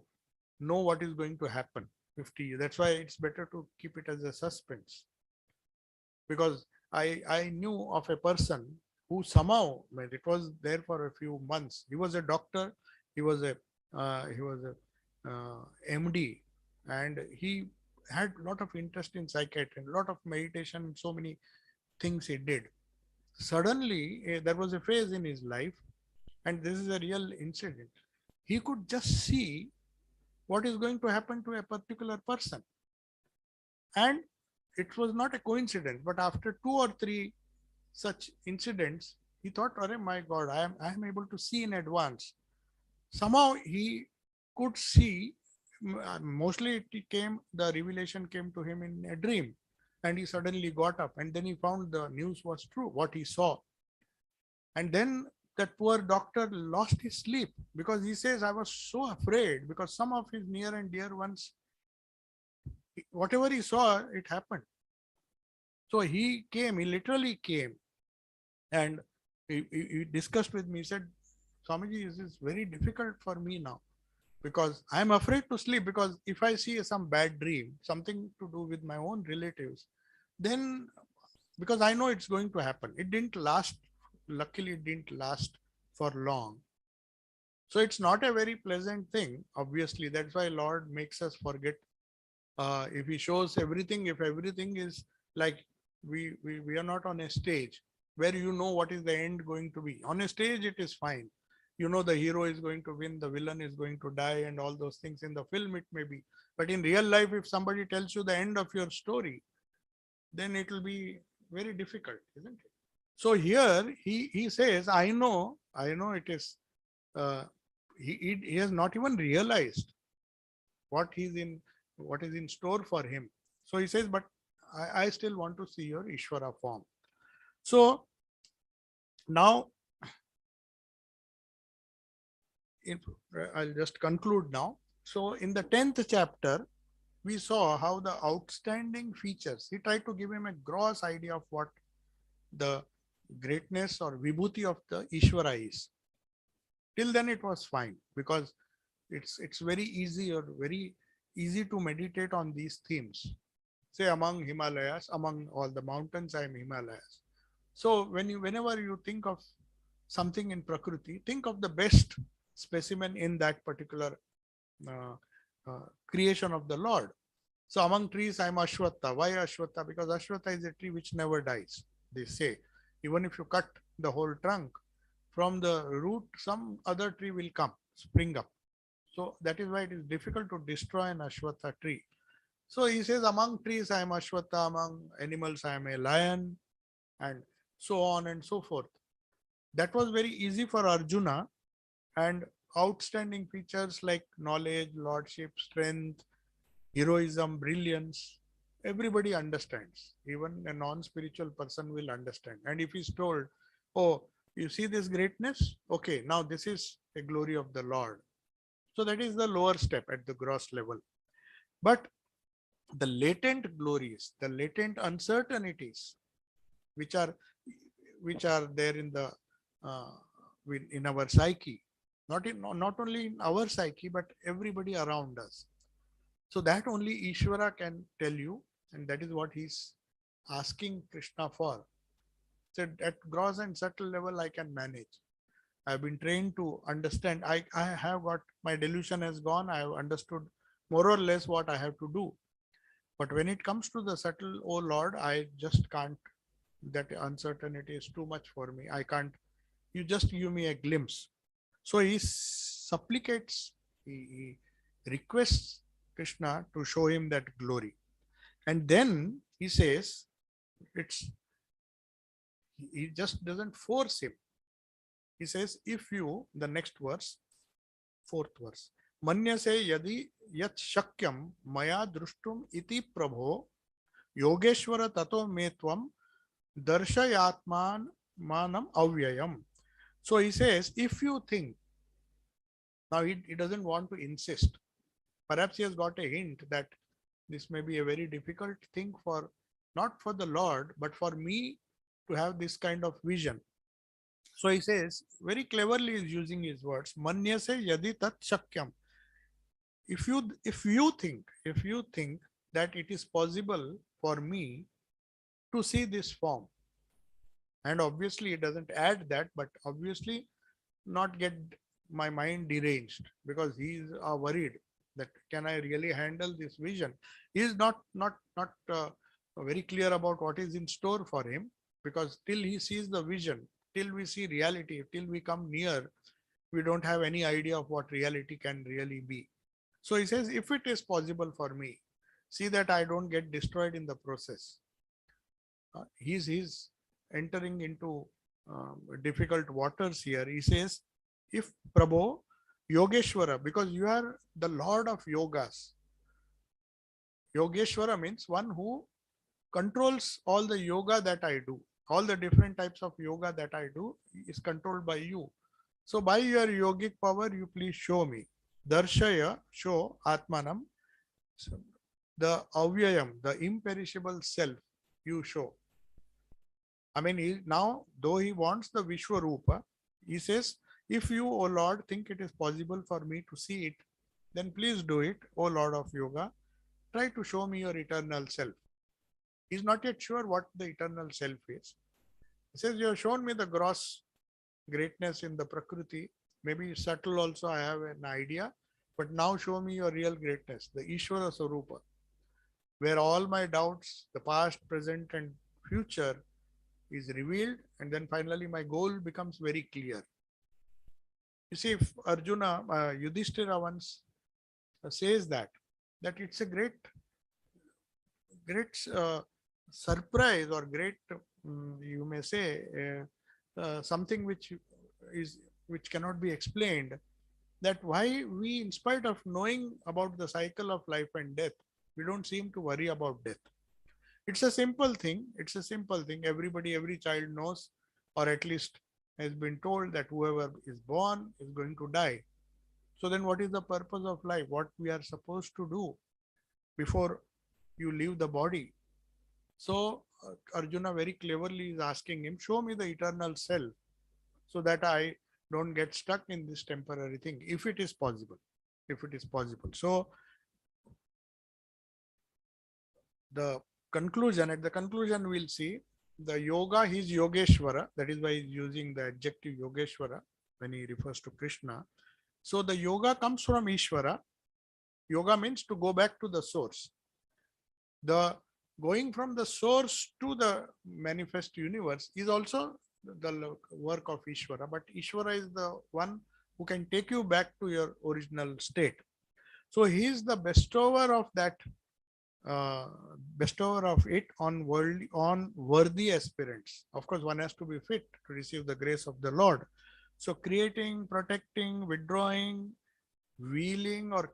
know what is going to happen 50 years. That's why it's better to keep it as a suspense. Because I knew of a person who somehow, it was there for a few months. He was a doctor, he was a MD, and he had a lot of interest in psychiatry, a lot of meditation, so many things he did. Suddenly, there was a phase in his life, and this is a real incident. He could just see what is going to happen to a particular person. And it was not a coincidence, but after two or three such incidents, he thought, oh my God, I am able to see in advance. Somehow he could see, mostly the revelation came to him in a dream, and he suddenly got up, and then he found the news was true, what he saw. And then that poor doctor lost his sleep, because he says, I was so afraid, because some of his near and dear ones Whatever he saw, it happened. So he came, he literally came, and he discussed with me. He said, Swamiji, this is very difficult for me now because I'm afraid to sleep, because if I see some bad dream, something to do with my own relatives, then because I know it's going to happen. It didn't last. Luckily, it didn't last for long. So it's not a very pleasant thing. Obviously, that's why Lord makes us forget. If He shows everything, if everything is like we are not on a stage where you know what is the end going to be. On a stage, it is fine. You know the hero is going to win, the villain is going to die, and all those things. In the film, it may be. But in real life, if somebody tells you the end of your story, then it will be very difficult, isn't it? So here he says, I know it is. Uh, he has not even realized what he's in, what is in store for him. So he says, but I still want to see your Ishvara form. So now, in, I'll just conclude now. So in the 10th chapter, we saw how the outstanding features, he tried to give him a gross idea of what the greatness or vibhuti of the Ishvara is. Till then it was fine, because it's very easy, or very easy to meditate on these themes. Say among Himalayas, among all the mountains, I am Himalayas. So whenever you think of something in Prakriti, think of the best specimen in that particular uh, creation of the Lord. So among trees, I am Ashwatha. Why Ashwatha? Because Ashwatha is a tree which never dies. They say, even if you cut the whole trunk, from the root, some other tree will come, spring up. So that is why it is difficult to destroy an Ashwatha tree. So he says, among trees, I am Ashwatha, among animals, I am a lion, and so on and so forth. That was very easy for Arjuna, and outstanding features like knowledge, lordship, strength, heroism, brilliance, everybody understands. Even a non-spiritual person will understand. And if he's told, oh, you see this greatness? Okay, now this is a glory of the Lord. So that is the lower step at the gross level. But the latent glories, the latent uncertainties, which are there in the uh, in our psyche, not only in our psyche, but everybody around us. So that only Ishvara can tell you, and that is what he's asking Krishna for. So at gross and subtle level, I can manage. I've been trained to understand. I have got, my delusion has gone. I have understood more or less what I have to do. But when it comes to the subtle, oh Lord, I just can't. That uncertainty is too much for me. I can't. You just give me a glimpse. So he supplicates, he requests Krishna to show him that glory. And then he says, it's he just doesn't force him. He says, if you, the next verse, fourth verse, manyase yadi yat shakyam maya drushtum iti prabho yogeshwara tato metvam darshayatman manam avyayam. So he says, if you think, now he doesn't want to insist. Perhaps he has got a hint that this may be a very difficult thing for, not for the Lord, but for me to have this kind of vision. So he says, very cleverly is using his words, manyase yadi tat shakyam. If you think that it is possible for me to see this form, and obviously it doesn't add that, but obviously not get my mind deranged, because he is worried that can I really handle this vision. He is not very clear about what is in store for him, because till he sees the vision, till we see reality, till we come near, we don't have any idea of what reality can really be. So he says, if it is possible for me, see that I don't get destroyed in the process. He's entering into difficult waters here. He says, if Prabhu Yogeshwara, because you are the Lord of yogas. Yogeshwara means one who controls all the yoga that I do. All the different types of yoga that I do is controlled by you. So by your yogic power, you please show me. Darshaya, show Atmanam. the avyayam, the imperishable self you show. I mean, now, though he wants the Vishwarupa, he says, if you, O Lord, think it is possible for me to see it, then please do it, O Lord of Yoga. Try to show me your eternal self. He's not yet sure what the eternal self is. He says, you have shown me the gross greatness in the Prakriti. Maybe subtle also, I have an idea. But now show me your real greatness, the Ishvara Sarupa, where all my doubts, the past, present, and future, is revealed, and then finally my goal becomes very clear. You see, if Arjuna, Yudhishthira once says that it's a great surprise, or great, you may say, something is which cannot be explained, that why we, in spite of knowing about the cycle of life and death, we don't seem to worry about death. It's a simple thing. It's a simple thing. Everybody, every child knows, or at least has been told, that whoever is born is going to die. So then what is the purpose of life? What we are supposed to do before you leave the body? So Arjuna very cleverly is asking him, show me the eternal self so that I don't get stuck in this temporary thing, if it is possible. If it is possible. So at the conclusion, we'll see the yoga, he's Yogeshwara. That is why he's using the adjective Yogeshwara when he refers to Krishna. So the yoga comes from Ishvara. Yoga means to go back to the source. The going from the source to the manifest universe is also the work of Ishvara, but Ishvara is the one who can take you back to your original state. So he is the bestower of that, bestower of it on worthy aspirants. Of course, one has to be fit to receive the grace of the Lord. So creating, protecting, withdrawing, wheeling, or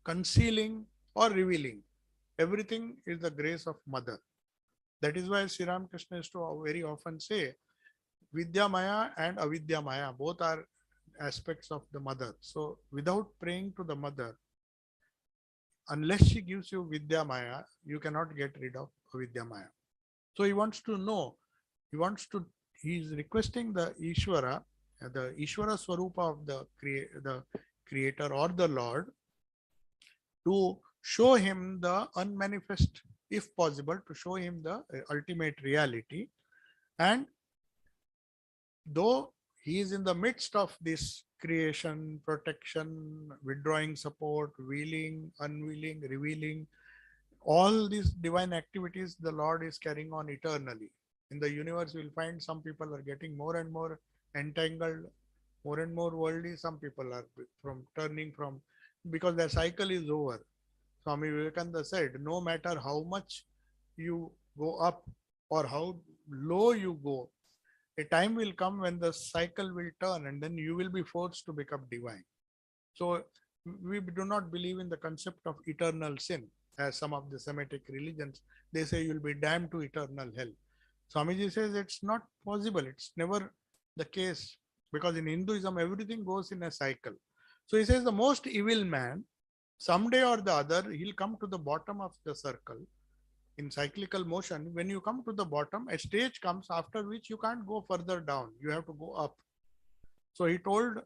concealing, or revealing, everything is the grace of Mother. That is why Sri Ramakrishna used to very often say, Vidya Maya and Avidya Maya, both are aspects of the Mother. So without praying to the Mother, unless she gives you Vidya Maya, you cannot get rid of Avidya Maya. So he wants to know, he is requesting the Ishvara Swarupa of the Creator or the Lord, to show him the unmanifest, if possible, to show him the ultimate reality. And though he is in the midst of this creation, protection, withdrawing support, wheeling, unwheeling, revealing, all these divine activities the Lord is carrying on eternally. In the universe, you will find some people are getting more and more entangled, more and more worldly. Some people are turning from, because their cycle is over. Swami Vivekananda said, no matter how much you go up or how low you go, a time will come when the cycle will turn, and then you will be forced to become divine. So we do not believe in the concept of eternal sin, as some of the Semitic religions, they say you will be damned to eternal hell. Swamiji says it's not possible. It's never the case, because in Hinduism, everything goes in a cycle. So he says the most evil man, someday or the other, he'll come to the bottom of the circle. In cyclical motion, when you come to the bottom, a stage comes after which you can't go further down. You have to go up. So he told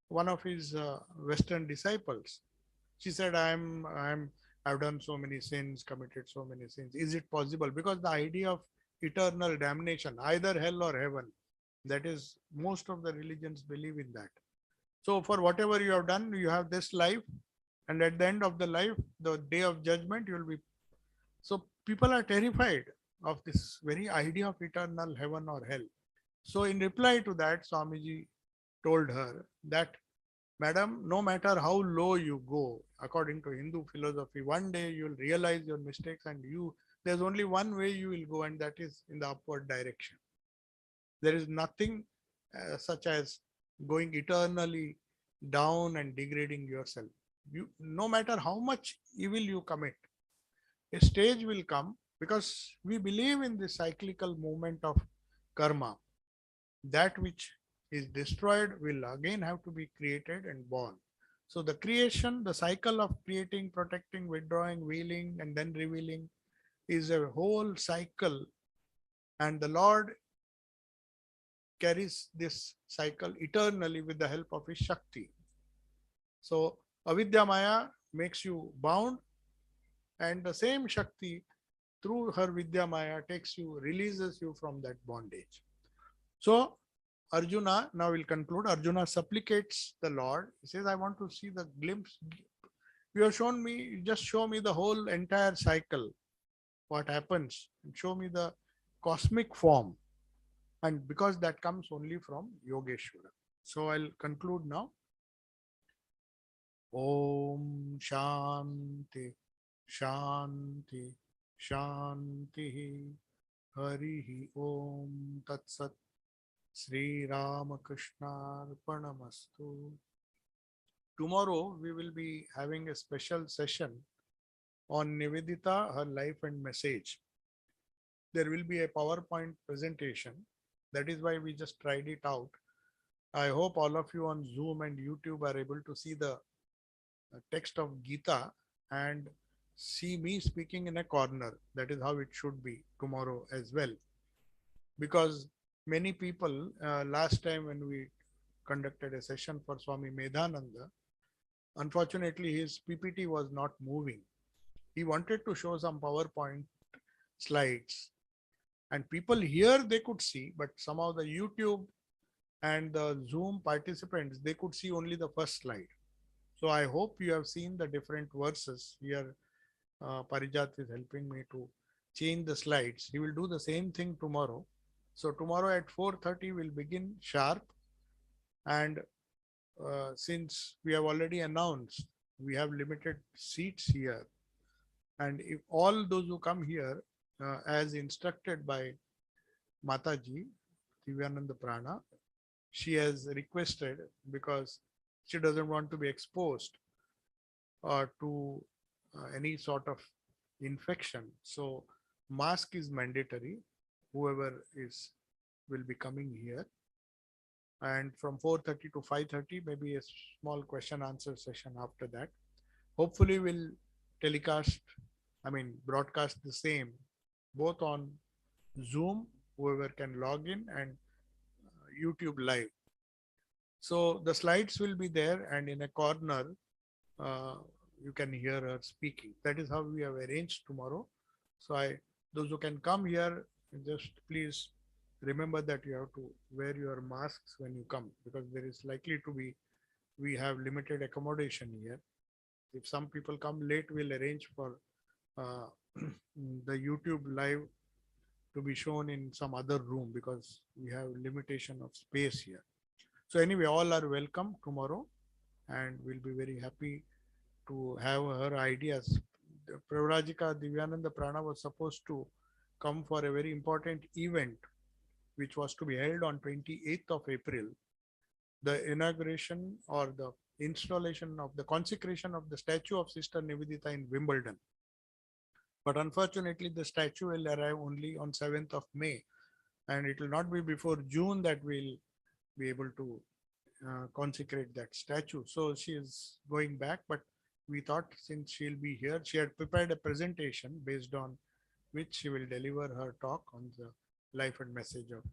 one of his Western disciples, she said, I've done so many sins, committed so many sins. Is it possible? Because the idea of eternal damnation, either hell or heaven, that is, most of the religions believe in that. So for whatever you have done, you have this life, and at the end of the life, the day of judgment, you will be. So people are terrified of this very idea of eternal heaven or hell. So in reply to that, Swamiji told her that, Madam, no matter how low you go, according to Hindu philosophy, one day you will realize your mistakes, and there's only one way you will go, and that is in the upward direction. There is nothing such as going eternally down and degrading yourself. No matter how much evil you commit, a stage will come, because we believe in the cyclical movement of karma. That which is destroyed will again have to be created and born. So the creation, the cycle of creating, protecting, withdrawing, wheeling, and then revealing is a whole cycle. And the Lord carries this cycle eternally with the help of his Shakti. So Avidya Maya makes you bound, and the same Shakti through her Vidya Maya takes you, releases you from that bondage. So Arjuna, now we'll conclude. Arjuna supplicates the Lord. He says, I want to see the glimpse. You have shown me, just show me the whole entire cycle, what happens, and show me the cosmic form. And because that comes only from Yogeshwara. So I'll conclude now. Om Shanti Shanti Shanti Harihi Om Tat Sat Sri Ramakrishna Arpanamastu. Tomorrow we will be having a special session on Nivedita, her life and message. There will be a PowerPoint presentation. That is why we just tried it out. I hope all of you on Zoom and YouTube are able to see the text of Gita and see me speaking in a corner. That is how it should be tomorrow as well. Because many people, last time when we conducted a session for Swami Medhananda, unfortunately his PPT was not moving. He wanted to show some PowerPoint slides, and people here they could see, but somehow the YouTube and the Zoom participants, they could see only the first slide. So I hope you have seen the different verses here. Parijat is helping me to change the slides. He will do the same thing tomorrow. So tomorrow at 4:30 we'll begin sharp, and since we have already announced we have limited seats here, and if all those who come here as instructed by Mataji Divyananda Prana, she has requested, because she doesn't want to be exposed to any sort of infection. So mask is mandatory. Whoever is will be coming here, and from 4:30 to 5:30, maybe a small question answer session after that. Hopefully, we'll telecast, broadcast the same both on Zoom, whoever can log in, and YouTube live. So the slides will be there, and in a corner, uh, you can hear her speaking. That is how we have arranged tomorrow. So those who can come here, just please remember that you have to wear your masks when you come, because there is likely to be, we have limited accommodation here. If some people come late, we'll arrange for uh, the YouTube live to be shown in some other room, because we have limitation of space here. So anyway, all are welcome tomorrow, and we'll be very happy to have her ideas. Pravrajika Divyananda Prana was supposed to come for a very important event which was to be held on 28th of April, the inauguration or the installation of the consecration of the statue of Sister Nivedita in Wimbledon. But unfortunately, the statue will arrive only on 7th of May, and it will not be before June that we'll be able to consecrate that statue. So she is going back, but we thought since she'll be here, she had prepared a presentation based on which she will deliver her talk on the life and message of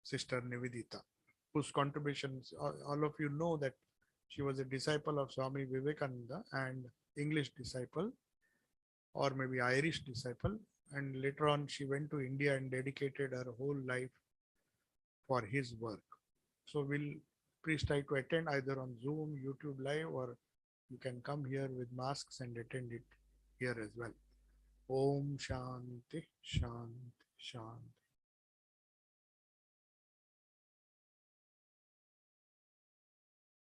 Sister Nivedita, whose contributions, all of you know that she was a disciple of Swami Vivekananda and English disciple, or maybe Irish disciple, and later on she went to India and dedicated her whole life for his work. So please try to attend either on Zoom, YouTube live, or you can come here with masks and attend it here as well. Om Shanti Shanti Shanti.